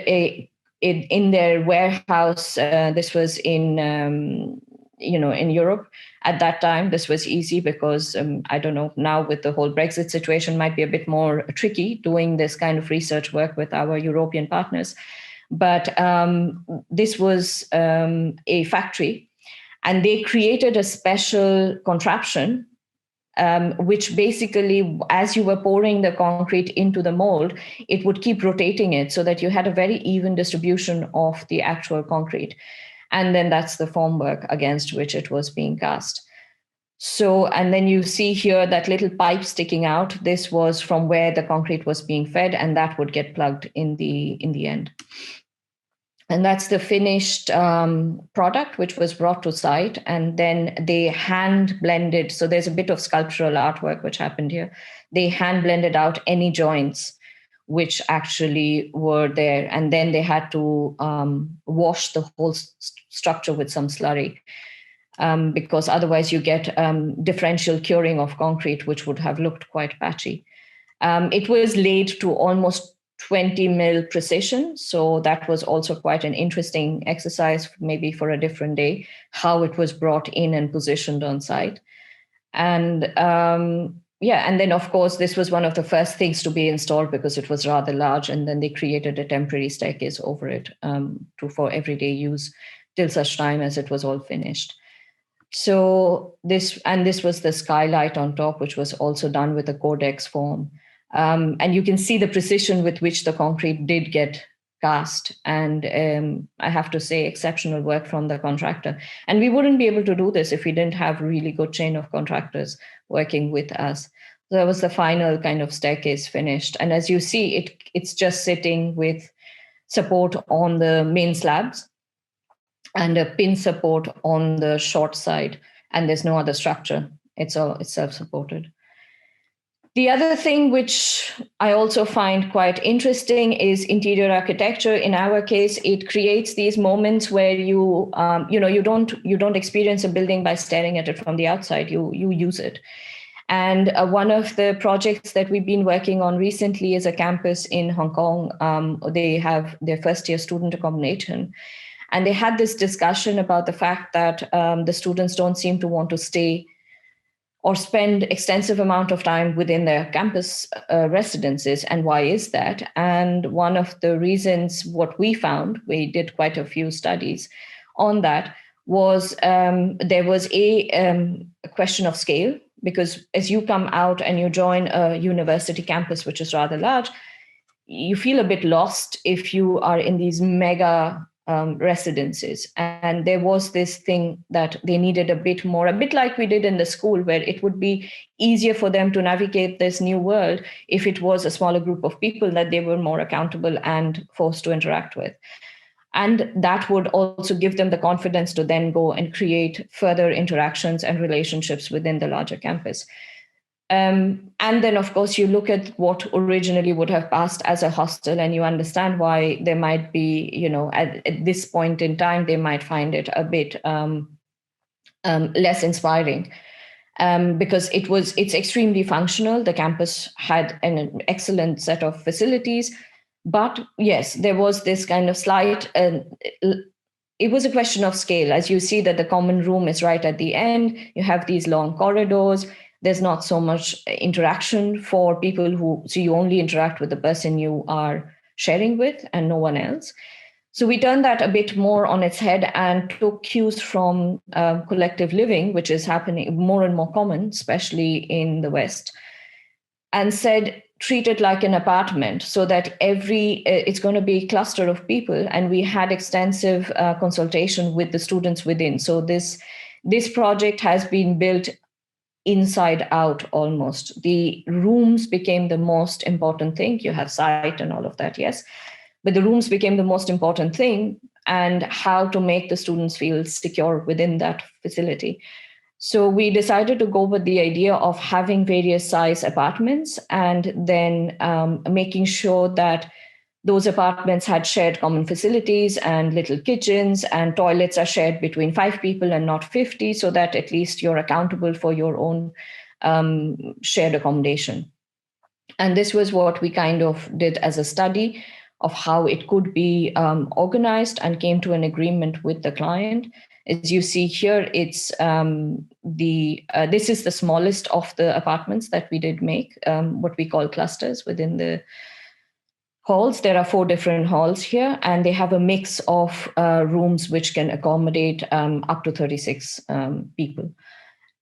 [SPEAKER 4] in their warehouse. This was in Europe. At that time, this was easy because I don't know, now with the whole Brexit situation might be a bit more tricky doing this kind of research work with our European partners. But this was a factory, and they created a special contraption, which basically, as you were pouring the concrete into the mold, it would keep rotating it so that you had a very even distribution of the actual concrete. And then that's the formwork against which it was being cast. So, and then you see here that little pipe sticking out. This was from where the concrete was being fed, and that would get plugged in the end. And that's the finished product, which was brought to site. And then they hand blended. So there's a bit of sculptural artwork which happened here. They hand blended out any joints which actually were there. And then they had to wash the whole structure with some slurry, because otherwise you get differential curing of concrete, which would have looked quite patchy. It was laid to almost 20 mil precision. So that was also quite an interesting exercise, maybe for a different day, how it was brought in and positioned on site. And and then of course, this was one of the first things to be installed because it was rather large. And then they created a temporary staircase over it for everyday use till such time as it was all finished. So this was the skylight on top, which was also done with a Codex form. And you can see the precision with which the concrete did get cast. And I have to say, exceptional work from the contractor. And we wouldn't be able to do this if we didn't have a really good chain of contractors working with us. So that was the final kind of staircase finished. And as you see, it's just sitting with support on the main slabs and a pin support on the short side. And there's no other structure. It's self-supported. The other thing which I also find quite interesting is interior architecture. In our case, it creates these moments where you don't experience a building by staring at it from the outside. You use it. And one of the projects that we've been working on recently is a campus in Hong Kong. They have their first year student accommodation. And they had this discussion about the fact that the students don't seem to want to stay or spend extensive amount of time within their campus residences. And why is that? And one of the reasons, what we found, we did quite a few studies on that, was there was a question of scale, because as you come out and you join a university campus, which is rather large, you feel a bit lost if you are in these mega residences. And there was this thing that they needed a bit more, a bit like we did in the school, where it would be easier for them to navigate this new world if it was a smaller group of people that they were more accountable and forced to interact with. And that would also give them the confidence to then go and create further interactions and relationships within the larger campus. And then, of course, you look at what originally would have passed as a hostel, and you understand why there might be, at this point in time, they might find it a bit less inspiring, because it's extremely functional. The campus had an excellent set of facilities, but yes, there was this kind of slight. It was a question of scale. As you see that the common room is right at the end, you have these long corridors. There's not so much interaction for people so you only interact with the person you are sharing with and no one else. So we turned that a bit more on its head and took cues from collective living, which is happening more and more common, especially in the West, and said, treat it like an apartment, so that it's going to be a cluster of people. And we had extensive consultation with the students within. So this project has been built inside out almost. The rooms became the most important thing. You have site and all of that, yes. But the rooms became the most important thing, and how to make the students feel secure within that facility. So we decided to go with the idea of having various size apartments, and then making sure that those apartments had shared common facilities and little kitchens, and toilets are shared between 5 people and not 50, so that at least you're accountable for your own shared accommodation. And this was what we kind of did as a study of how it could be organized, and came to an agreement with the client. As you see here, it's this is the smallest of the apartments that we did make, what we call clusters within the halls. There are 4 different halls here, and they have a mix of rooms which can accommodate up to 36 people.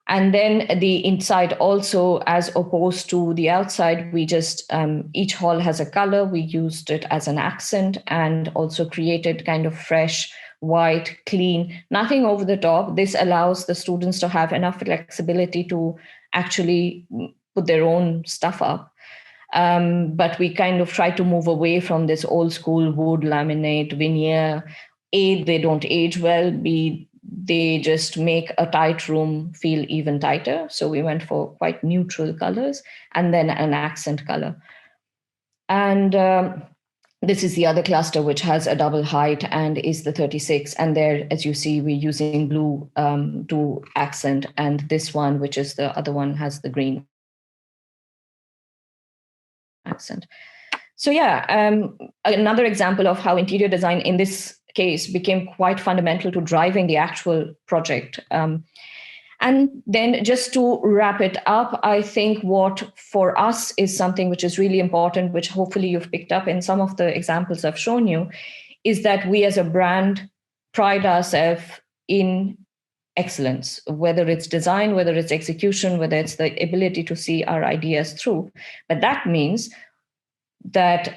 [SPEAKER 4] And then the inside also, as opposed to the outside, we just, each hall has a color. We used it as an accent, and also created kind of fresh, white, clean, nothing over the top. This allows the students to have enough flexibility to actually put their own stuff up. But we kind of try to move away from this old school wood, laminate, veneer. A, they don't age well. B, they just make a tight room feel even tighter. So we went for quite neutral colors, and then an accent color. And this is the other cluster, which has a double height and is the 36. And there, as you see, we're using blue to accent. And this one, which is the other one, has the green accent. So yeah, another example of how interior design in this case became quite fundamental to driving the actual project. And then just to wrap it up, I think what for us is something which is really important, which hopefully you've picked up in some of the examples I've shown you, is that we as a brand pride ourselves in excellence, whether it's design, whether it's execution, whether it's the ability to see our ideas through. But that means that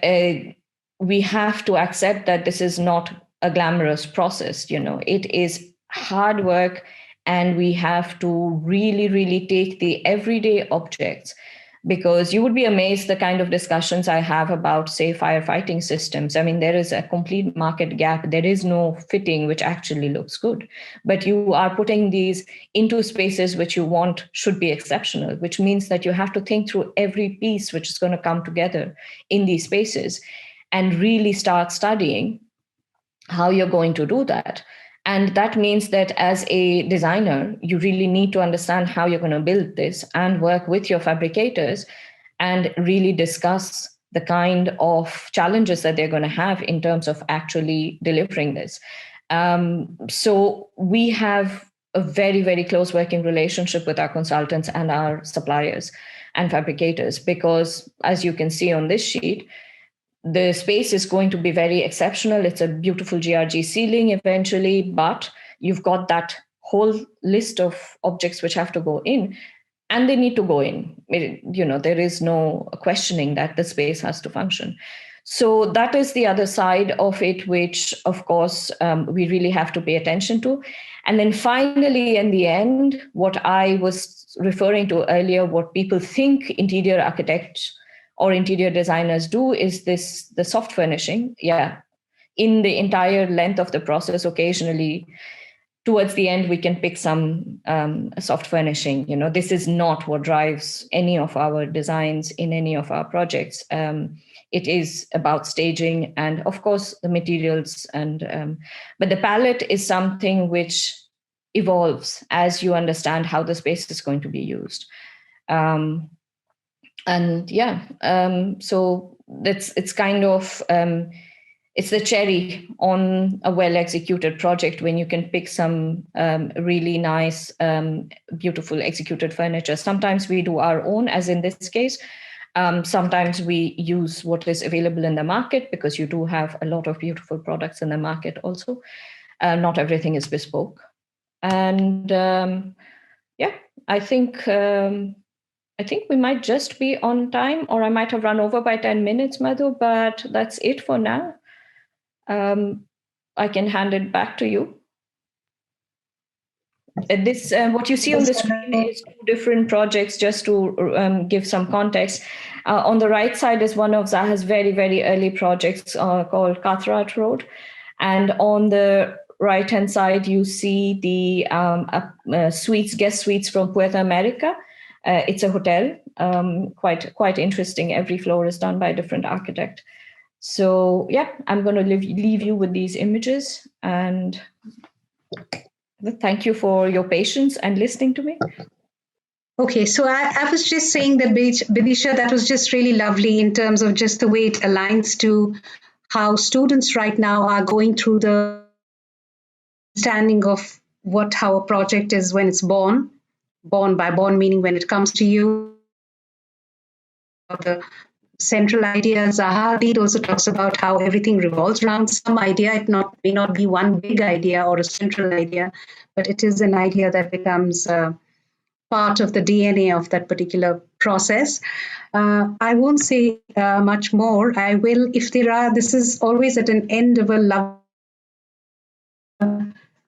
[SPEAKER 4] we have to accept that this is not a glamorous process. It is hard work, and we have to really, really take the everyday objects, because you would be amazed the kind of discussions I have about, say, firefighting systems. I mean, there is a complete market gap. There is no fitting which actually looks good, but you are putting these into spaces which you want should be exceptional, which means that you have to think through every piece which is going to come together in these spaces, and really start studying how you're going to do that. And that means that as a designer, you really need to understand how you're going to build this, and work with your fabricators and really discuss the kind of challenges that they're going to have in terms of actually delivering this. So we have a very, very close working relationship with our consultants and our suppliers and fabricators, because as you can see on this sheet, the space is going to be very exceptional. It's a beautiful GRG ceiling eventually, but you've got that whole list of objects which have to go in, and they need to go in. There is no questioning that the space has to function. So that is the other side of it, which, of course, we really have to pay attention to. And then finally, in the end, what I was referring to earlier, what people think interior architects or interior designers do is the soft furnishing. Yeah, in the entire length of the process, occasionally, towards the end, we can pick some soft furnishing. This is not what drives any of our designs in any of our projects. It is about staging and, of course, the materials. But the palette is something which evolves as you understand how the space is going to be used. So it's kind of it's the cherry on a well-executed project when you can pick some really nice, beautiful executed furniture. Sometimes we do our own, as in this case. Sometimes we use what is available in the market, because you do have a lot of beautiful products in the market also. Not everything is bespoke. And I think we might just be on time, or I might have run over by 10 minutes, Madhu, but that's it for now. I can hand it back to you. This what you see on the screen is 2 different projects, just to give some context. On the right side is one of Zaha's very, very early projects called Cathrat Road. And on the right-hand side, you see the guest suites from Puerto America. It's a hotel, quite interesting. Every floor is done by a different architect. So yeah, I'm going to leave you with these images, and thank you for your patience and listening to me.
[SPEAKER 3] Okay, so I was just saying that, Bidisha, that was just really lovely in terms of just the way it aligns to how students right now are going through the understanding of how a project is when it's born by born meaning when it comes to you. The central idea, Zaha Hadid also talks about how everything revolves around some idea. It may not be one big idea or a central idea, but it is an idea that becomes part of the DNA of that particular process. I won't say much more. I will, if there are, this is always at an end of a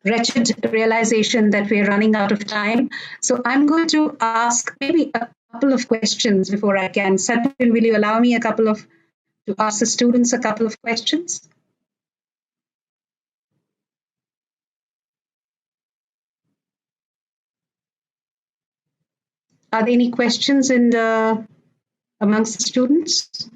[SPEAKER 3] wretched realization that we're running out of time. So I'm going to ask maybe a couple of questions before I can. Satyan, will you allow me to ask the students a couple of questions? Are there any questions amongst the students?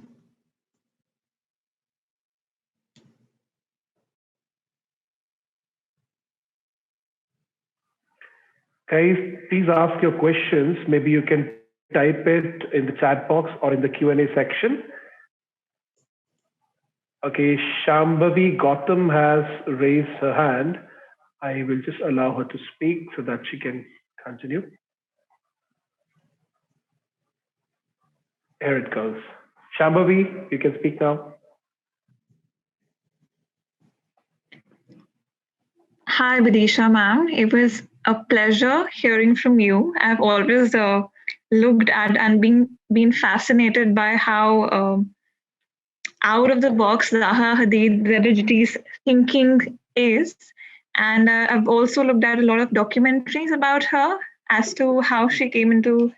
[SPEAKER 1] Guys, please ask your questions. Maybe you can type it in the chat box or in the Q&A section. Okay, Shambhavi Gautam has raised her hand. I will just allow her to speak so that she can continue. Here it goes. Shambhavi, you can speak now.
[SPEAKER 5] Hi, Bidisha ma'am. It was a pleasure hearing from you. I've always looked at and been fascinated by how out of the box Zaha Hadid ZHD's thinking is. And I've also looked at a lot of documentaries about her as to how she came into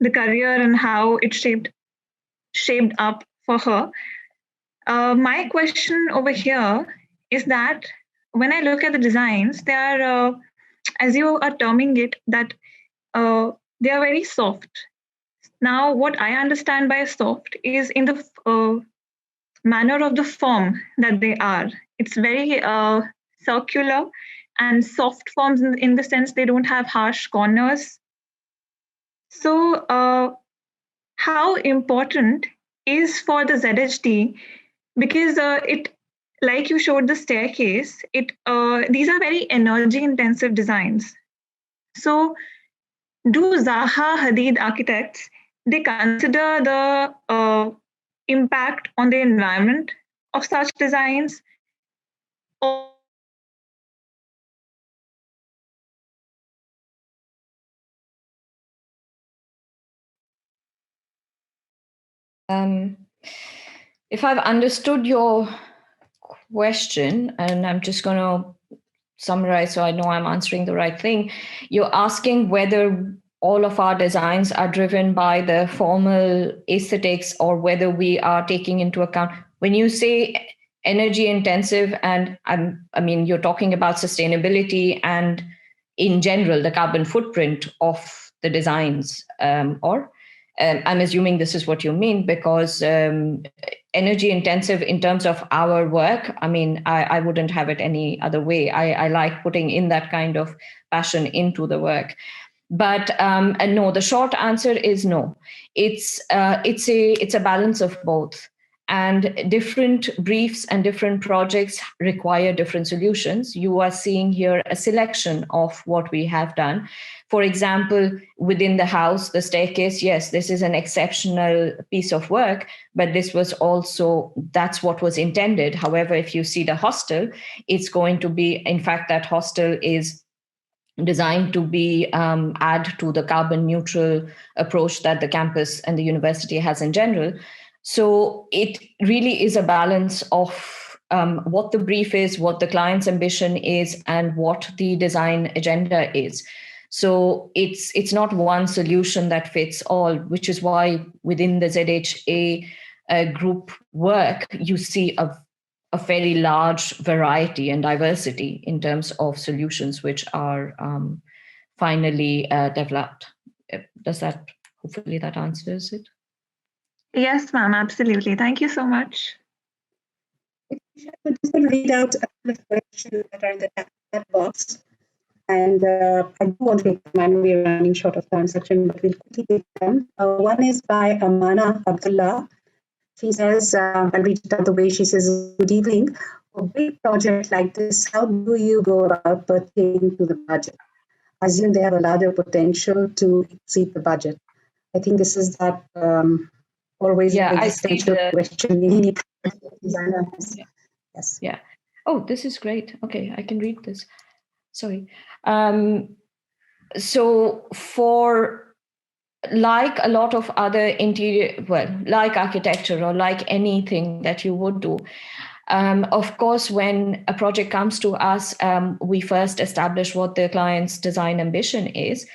[SPEAKER 5] the career and how it shaped up for her. My question over here is that when I look at the designs, they are, as you are terming it, that they are very soft. Now, what I understand by soft is in the manner of the form that they are. It's very circular and soft forms in the sense they don't have harsh corners. So how important is for the ZHD, because it, like you showed the staircase, these are very energy intensive designs. So do Zaha Hadid architects, they consider the impact on the environment of such designs? Or
[SPEAKER 4] if I've understood your question, and I'm just going to summarize so I know I'm answering the right thing, you're asking whether all of our designs are driven by the formal aesthetics or whether we are taking into account. When you say energy intensive, and I mean, you're talking about sustainability and in general, the carbon footprint of the designs, or I'm assuming this is what you mean, because energy intensive in terms of our work, I mean, I wouldn't have it any other way. I like putting in that kind of passion into the work. But and no, the short answer is no. It's a balance of both. And different briefs and different projects require different solutions. You are seeing here a selection of what we have done. For example, within the house, the staircase, yes, this is an exceptional piece of work, but this was also, that's what was intended. However, if you see the hostel, it's going to be, in fact, that hostel is designed to be add to the carbon neutral approach that the campus and the university has in general. So it really is a balance of what the brief is, what the client's ambition is, and what the design agenda is. So it's not one solution that fits all, which is why within the ZHA group work, you see a very large variety and diversity in terms of solutions which are finally developed. Hopefully that answers it.
[SPEAKER 5] Yes, ma'am, absolutely. Thank you so much.
[SPEAKER 3] I'm just going to read out a couple of questions that are in the chat box. And I do want to take time, we're running short of time section, but we'll quickly take them. One is by Amana Abdullah. She says, I'll read it out the way she says, good evening. For a big project like this, how do you go about pertaining to the budget? I assume they have a larger potential to exceed the budget. I think this is that always existential question. Yes.
[SPEAKER 4] Yeah. Oh, this is great. Okay, I can read this. Sorry. So for like a lot of other interior, like architecture or like anything that you would do, of course, when a project comes to us, we first establish what the client's design ambition is.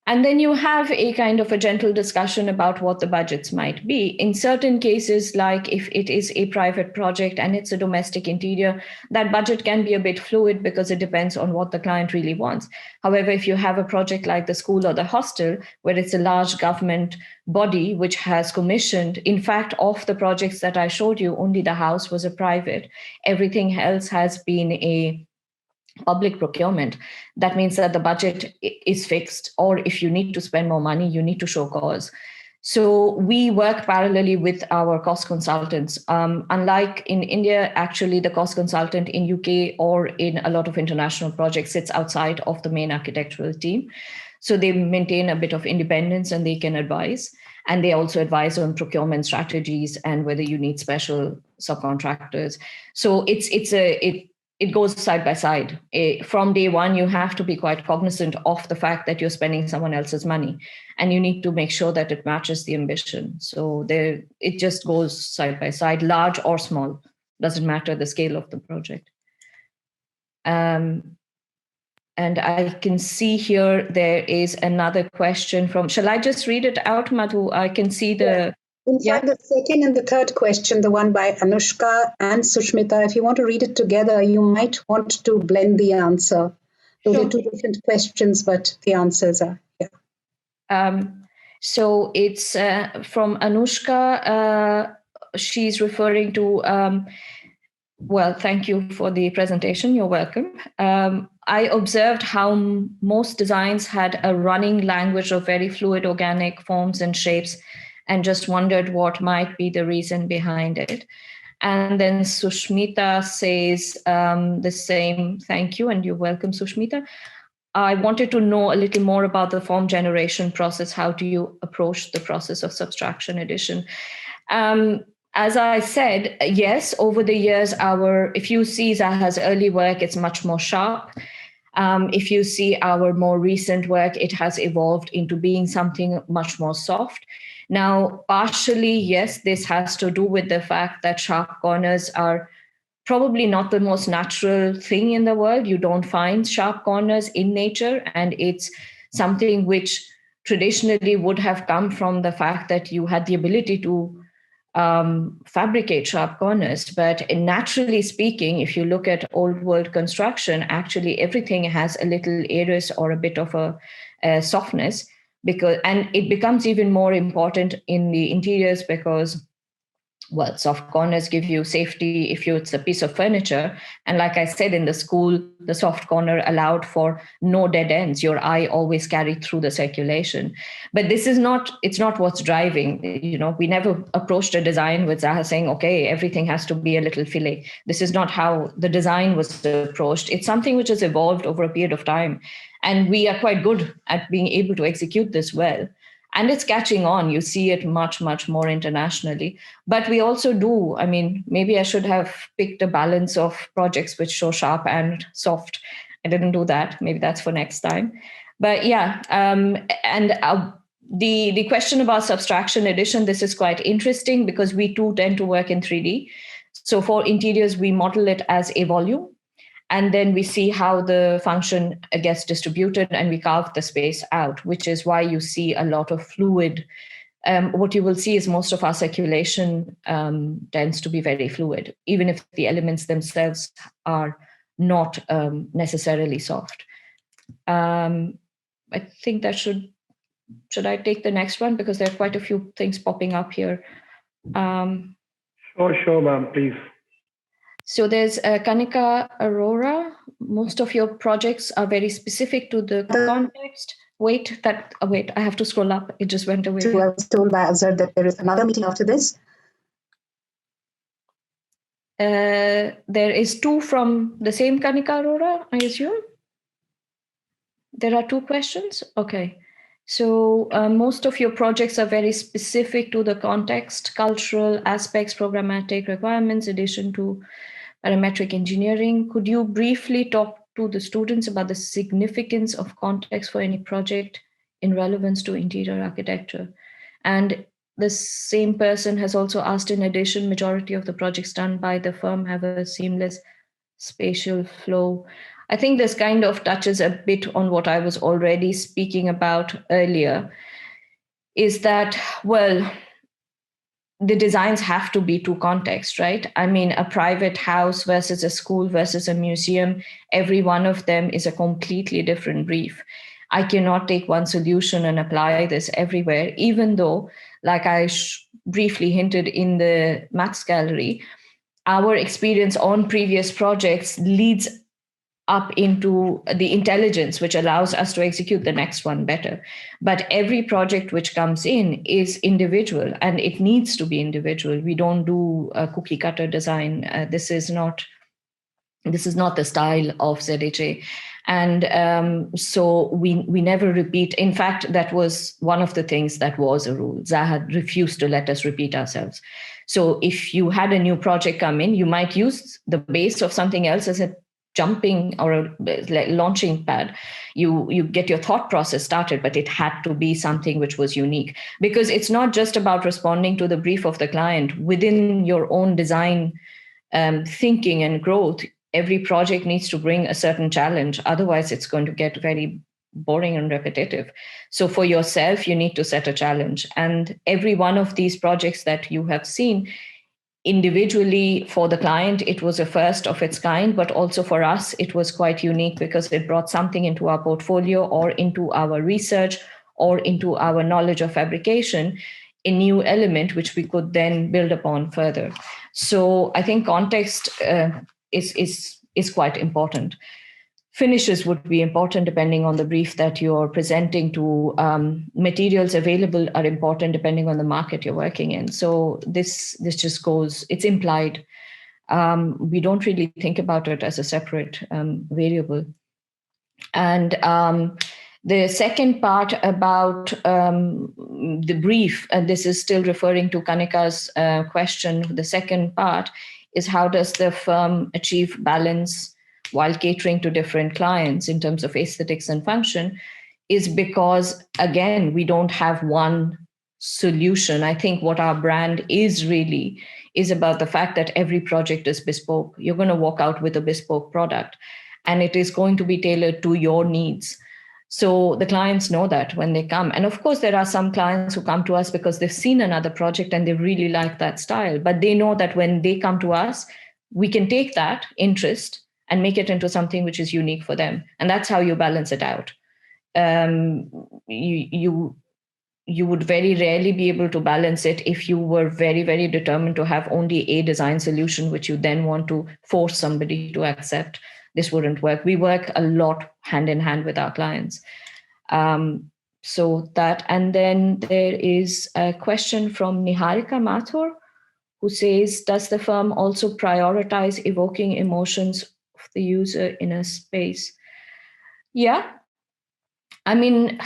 [SPEAKER 4] And then you have a kind of a gentle discussion about what the budgets might be. In certain cases, like if it is a private project and it's a domestic interior, that budget can be a bit fluid because it depends on what the client really wants. However, if you have a project like the school or the hostel, where it's a large government body which has commissioned, in fact, of the projects that I showed you, only the house was a private. Everything else has been a public procurement. That means that the budget is fixed, or if you need to spend more money, you need to show cause. So we work parallelly with our cost consultants. Unlike in India, actually the cost consultant in UK or in a lot of international projects sits outside of the main architectural team. So they maintain a bit of independence and they can advise. And they also advise on procurement strategies and whether you need special subcontractors. So it goes side by side. From day one, you have to be quite cognizant of the fact that you're spending someone else's money, and you need to make sure that it matches the ambition. So it just goes side by side, large or small, doesn't matter the scale of the project. And I can see here there is another question from, shall I just read it out, Madhu? I can see the...
[SPEAKER 3] Yeah. In fact, the second and the third question, the one by Anushka and Sushmita, if you want to read it together, you might want to blend the answer. Those are two different questions, but the answers are, yeah.
[SPEAKER 4] So it's from Anushka. She's referring to, well, thank you for the presentation. You're welcome. I observed how most designs had a running language of very fluid organic forms and shapes, and just wondered what might be the reason behind it. And then Sushmita says the same, thank you, and you're welcome, Sushmita. I wanted to know a little more about the form generation process. How do you approach the process of Subtraction Edition? As I said, yes, over the years, if you see Zaha's early work, it's much more sharp. If you see our more recent work, it has evolved into being something much more soft. Now, partially, yes, this has to do with the fact that sharp corners are probably not the most natural thing in the world. You don't find sharp corners in nature, and it's something which traditionally would have come from the fact that you had the ability to fabricate sharp corners. But naturally speaking, if you look at old world construction, actually everything has a little iris or a bit of a softness, and it becomes even more important in the interiors because, well, soft corners give you safety if it's a piece of furniture. And like I said, in the school, the soft corner allowed for no dead ends. Your eye always carried through the circulation. But it's not what's driving. We never approached a design with Zaha saying, okay, everything has to be a little fillet. This is not how the design was approached. It's something which has evolved over a period of time. And we are quite good at being able to execute this well. And it's catching on. You see it much, much more internationally. But we also do, maybe I should have picked a balance of projects which show sharp and soft. I didn't do that. Maybe that's for next time. But yeah, the question about Subtraction Edition, this is quite interesting because we too tend to work in 3D. So for interiors, we model it as a volume. And then we see how the function gets distributed and we carve the space out, which is why you see a lot of fluid. What you will see is most of our circulation tends to be very fluid, even if the elements themselves are not necessarily soft. I think that should I take the next one? Because there are quite a few things popping up here.
[SPEAKER 1] Sure, ma'am, please.
[SPEAKER 4] So there's Kanika Arora. Most of your projects are very specific to the context. Wait, I have to scroll up. It just went away.
[SPEAKER 3] So I was told by Azhar that there is another meeting after this.
[SPEAKER 4] There is 2 from the same Kanika Arora, I assume. There are 2 questions? Okay. So most of your projects are very specific to the context, cultural aspects, programmatic requirements, addition to parametric engineering. Could you briefly talk to the students about the significance of context for any project in relevance to interior architecture? And the same person has also asked, in addition, majority of the projects done by the firm have a seamless spatial flow. I think this kind of touches a bit on what I was already speaking about earlier, is that, well, the designs have to be to context, right? A private house versus a school versus a museum, every one of them is a completely different brief. I cannot take one solution and apply this everywhere, even though, like I briefly hinted in the Max Gallery, our experience on previous projects leads up into the intelligence, which allows us to execute the next one better. But every project which comes in is individual, and it needs to be individual. We don't do a cookie cutter design. This is not the style of ZHA. And so we never repeat. In fact, that was one of the things that was a rule. Zaha refused to let us repeat ourselves. So if you had a new project come in, you might use the base of something else as a jumping or a launching pad. You get your thought process started, but it had to be something which was unique, because it's not just about responding to the brief of the client. Within your own design thinking and growth, every project needs to bring a certain challenge. Otherwise, it's going to get very boring and repetitive. So for yourself, you need to set a challenge. And every one of these projects that you have seen, individually for the client, it was a first of its kind, but also for us, it was quite unique because it brought something into our portfolio or into our research or into our knowledge of fabrication, a new element which we could then build upon further. So I think context is quite important. Finishes would be important depending on the brief that you're presenting to. Materials available are important depending on the market you're working in. So this just goes, it's implied. We don't really think about it as a separate variable. And the second part about the brief, and this is still referring to Kanika's question, the second part is how does the firm achieve balance while catering to different clients in terms of aesthetics and function, is because, again, we don't have one solution. I think what our brand is really is about the fact that every project is bespoke. You're going to walk out with a bespoke product, and it is going to be tailored to your needs. So the clients know that when they come. And of course, there are some clients who come to us because they've seen another project and they really like that style. But they know that when they come to us, we can take that interest and make it into something which is unique for them. And that's how you balance it out. You would very rarely be able to balance it if you were very, very determined to have only a design solution, which you then want to force somebody to accept. This wouldn't work. We work a lot hand in hand with our clients. So that, and then there is a question from Niharika Mathur, who says, does the firm also prioritize evoking emotions of the user in a space? Yeah. I mean,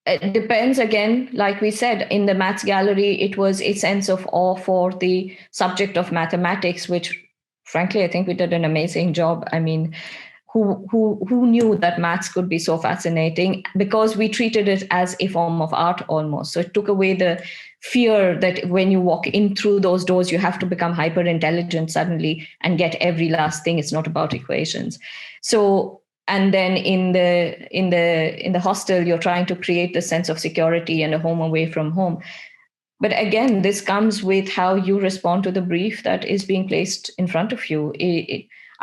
[SPEAKER 4] it depends. Again, like we said, in the maths gallery, it was a sense of awe for the subject of mathematics, which frankly, I think we did an amazing job. I mean, who knew that maths could be so fascinating, because we treated it as a form of art almost. So it took away the fear that when you walk in through those doors, you have to become hyper intelligent suddenly and get every last thing. It's not about equations. So, and then in the hostel, you're trying to create the sense of security and a home away from home. But again, this comes with how you respond to the brief that is being placed in front of you.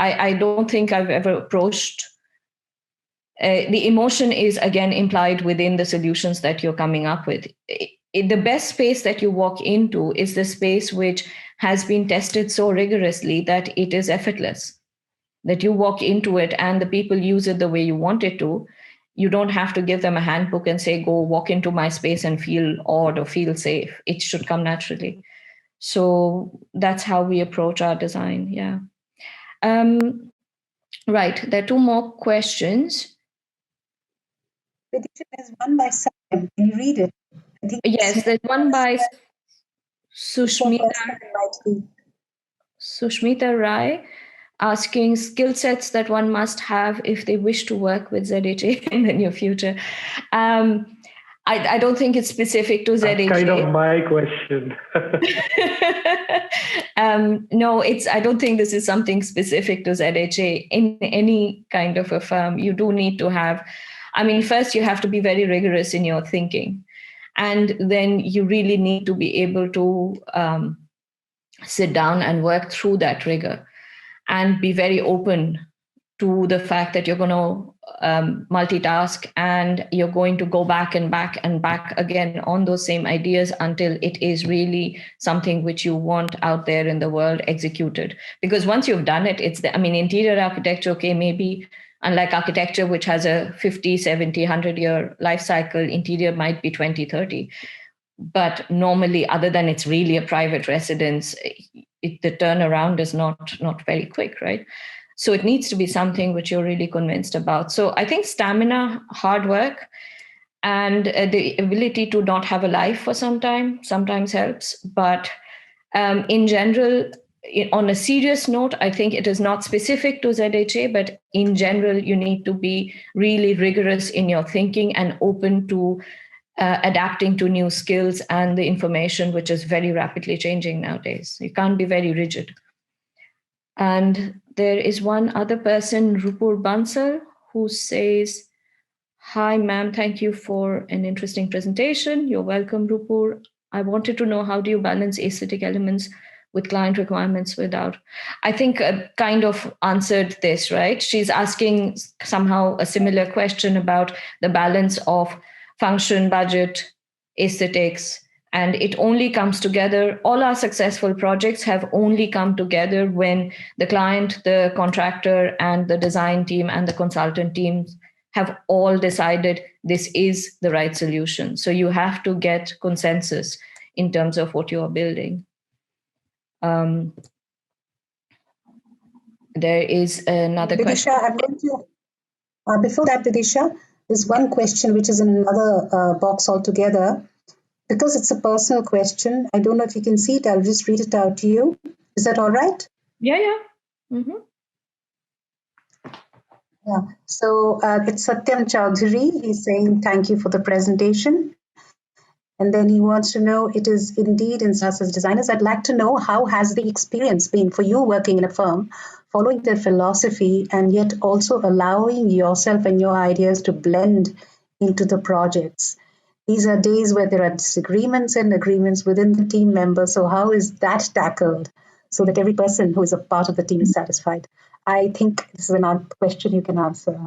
[SPEAKER 4] I don't think I've ever approached. The emotion is, again, implied within the solutions that you're coming up with. The best space that you walk into is the space which has been tested so rigorously that it is effortless, that you walk into it and the people use it the way you want it to. You don't have to give them a handbook and say, go walk into my space and feel awed or feel safe. It should come naturally. So that's how we approach our design. Yeah. Right. There are two more questions.
[SPEAKER 3] There's one by Sam. Can you read it?
[SPEAKER 4] Yes, there's one by Sushmita Rai, asking skill sets that one must have if they wish to work with ZHA in the near future. I don't think it's specific to ZHA.
[SPEAKER 1] That's kind of my question.
[SPEAKER 4] No, I don't think this is something specific to ZHA. In any kind of a firm, you do need to have, I mean, first you have to be very rigorous in your thinking. And then you really need to be able to sit down and work through that rigor and be very open to the fact that you're going to multitask and you're going to go back and back and back again on those same ideas until it is really something which you want out there in the world executed. Because once you've done it, interior architecture, okay, maybe unlike architecture, which has a 50, 70, 100-year life cycle, interior might be 20, 30. But normally, other than it's really a private residence, the turnaround is not very quick, right? So it needs to be something which you're really convinced about. So I think stamina, hard work, and the ability to not have a life for some time sometimes helps. But in general, on a serious note, I think it is not specific to ZHA, but in general, you need to be really rigorous in your thinking and open to adapting to new skills and the information, which is very rapidly changing nowadays. You can't be very rigid. And there is one other person, Rupur Bansal, who says, hi, ma'am, thank you for an interesting presentation. You're welcome, Rupur. I wanted to know, how do you balance aesthetic elements with client requirements without? I think I kind of answered this, right? She's asking somehow a similar question about the balance of function, budget, aesthetics, and it only comes together. All our successful projects have only come together when the client, the contractor, and the design team and the consultant teams have all decided this is the right solution. So you have to get consensus in terms of what you are building. There is another question.
[SPEAKER 3] I'm going to Before that, Bidisha, there's one question which is in another box altogether. Because it's a personal question, I don't know if you can see it. I'll just read it out to you. Is that all right?
[SPEAKER 4] Yeah. Mm-hmm.
[SPEAKER 3] Yeah. So it's Satyam Chaudhary. He's saying, thank you for the presentation. And then he wants to know, it is indeed in us as designers, I'd like to know how has the experience been for you working in a firm, following their philosophy and yet also allowing yourself and your ideas to blend into the projects. These are days where there are disagreements and agreements within the team members. So how is that tackled so that every person who is a part of the team is satisfied? I think this is a question you can answer.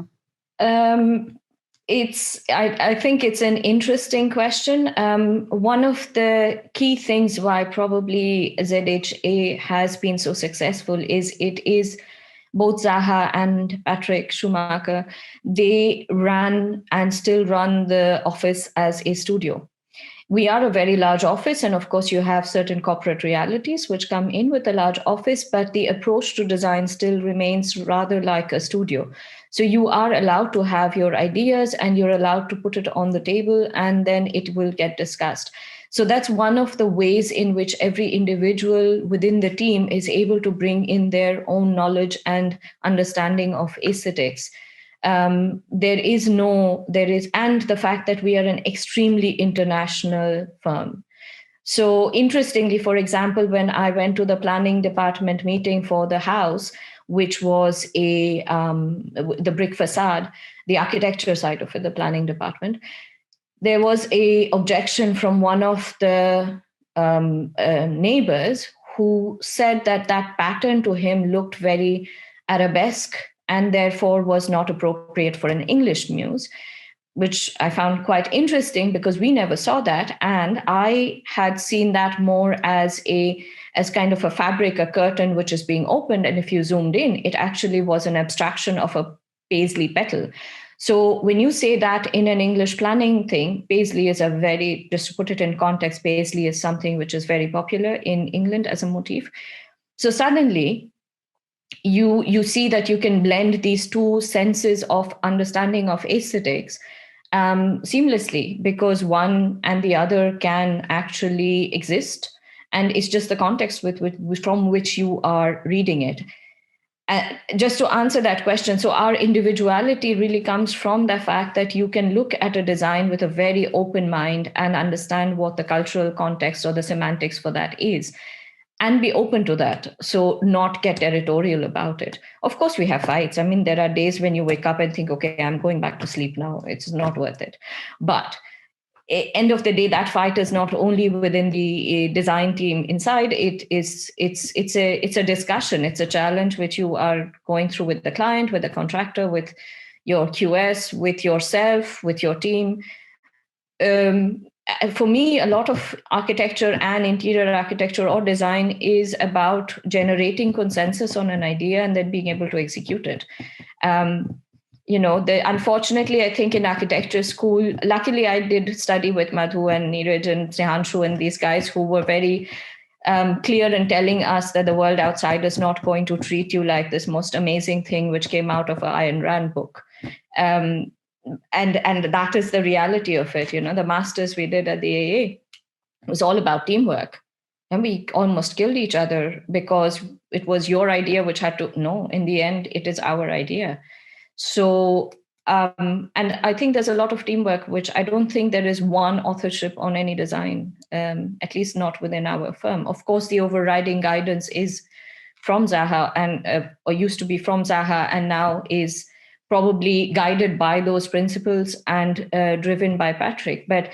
[SPEAKER 4] I think it's an interesting question. One of the key things why probably ZHA has been so successful is it is both Zaha and Patrick Schumacher, they ran and still run the office as a studio. We are a very large office, and of course, you have certain corporate realities which come in with a large office, but the approach to design still remains rather like a studio. So you are allowed to have your ideas and you're allowed to put it on the table, and then it will get discussed. So that's one of the ways in which every individual within the team is able to bring in their own knowledge and understanding of aesthetics. And the fact that we are an extremely international firm. So interestingly, for example, when I went to the planning department meeting for the house, which was the brick facade, the architecture side of it, the planning department, there was a objection from one of the neighbors who said that pattern to him looked very arabesque and therefore was not appropriate for an English muse, which I found quite interesting because we never saw that. And I had seen that more as kind of a fabric, a curtain which is being opened. And if you zoomed in, it actually was an abstraction of a paisley petal. So when you say that in an English planning thing, paisley is just to put it in context, paisley is something which is very popular in England as a motif. So suddenly you see that you can blend these two senses of understanding of aesthetics seamlessly, because one and the other can actually exist. And it's just the context from which you are reading it. Just to answer that question, so our individuality really comes from the fact that you can look at a design with a very open mind and understand what the cultural context or the semantics for that is, and be open to that. So not get territorial about it. Of course, we have fights. I mean, there are days when you wake up and think, okay, I'm going back to sleep now. It's not worth it. But end of the day, that fight is not only within the design team inside. It's a discussion. It's a challenge which you are going through with the client, with the contractor, with your QS, with yourself, with your team. For me, a lot of architecture and interior architecture or design is about generating consensus on an idea and then being able to execute it. Unfortunately, I think in architecture school, luckily I did study with Madhu and Neeraj and Snehanshu and these guys who were very clear in telling us that the world outside is not going to treat you like this most amazing thing which came out of an Ayn Rand book. And that is the reality of it. The masters we did at the AA was all about teamwork. And we almost killed each other because it was your idea which had to, no, in the end, it is our idea. So, and I think there's a lot of teamwork, which I don't think there is one authorship on any design, at least not within our firm. Of course, the overriding guidance is from Zaha or used to be from Zaha and now is probably guided by those principles and driven by Patrick. But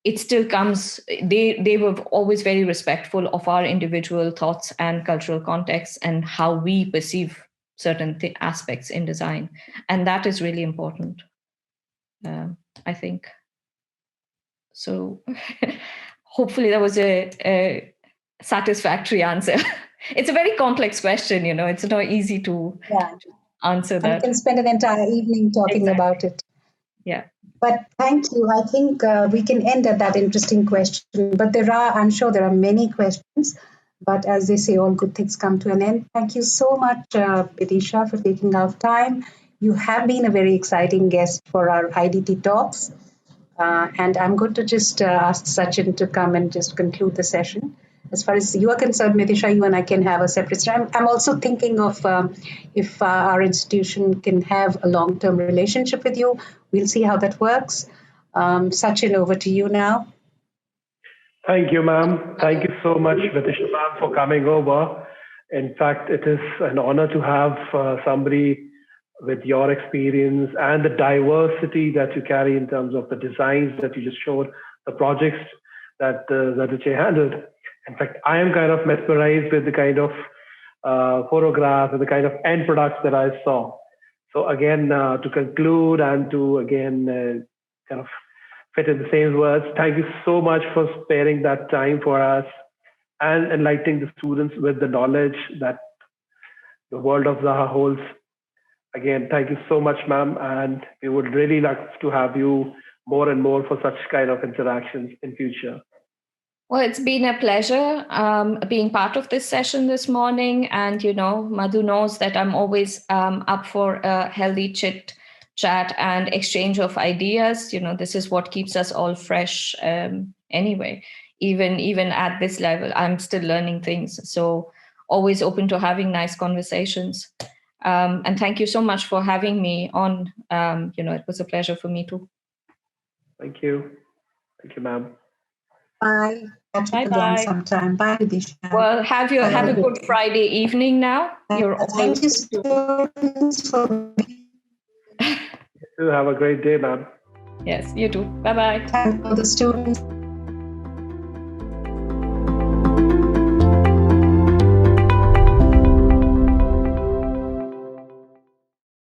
[SPEAKER 4] it still comes, they were always very respectful of our individual thoughts and cultural contexts and how we perceive certain aspects in design. And that is really important, I think. So hopefully that was a satisfactory answer. It's a very complex question, it's not easy to answer that.
[SPEAKER 3] We can spend an entire evening talking about it.
[SPEAKER 4] Yeah.
[SPEAKER 3] But thank you. I think we can end at that interesting question. But I'm sure there are many questions. But as they say, all good things come to an end. Thank you so much, Bidisha, for taking out time. you have been a very exciting guest for our IDT talks. And I'm going to just ask Sachin to come and just conclude the session. As far as you are concerned, Bidisha, you and I can have a separate time. I'm also thinking of if our institution can have a long-term relationship with you. We'll see how that works. Sachin, over to you now.
[SPEAKER 1] Thank you, ma'am. Thank you so much, Bidisha ma'am, for coming over. In fact, it is an honor to have somebody with your experience and the diversity that you carry in terms of the designs that you just showed, the projects that Zadiche handled. In fact, I am kind of mesmerized with the kind of photographs and the kind of end products that I saw. So again, to conclude and to again kind of fit in the same words, thank you so much for sparing that time for us and enlightening the students with the knowledge that the world of Zaha holds. Again, thank you so much, ma'am, and we would really like to have you more and more for such kind of interactions in future.
[SPEAKER 4] Well, it's been a pleasure being part of this session this morning. And, Madhu knows that I'm always up for a healthy chit chat and exchange of ideas. This is what keeps us all fresh anyway. Even at this level, I'm still learning things. So always open to having nice conversations. And thank you so much for having me on. It was a pleasure for me too.
[SPEAKER 1] Thank you. Thank you, ma'am.
[SPEAKER 3] Bye. Catch up again sometime. Bye, Bidisha.
[SPEAKER 4] Well, have a good Friday evening now.
[SPEAKER 3] Thank you, students, for
[SPEAKER 1] You have a great day, ma'am.
[SPEAKER 4] Yes, you too. Bye-bye.
[SPEAKER 3] Thank you for the students.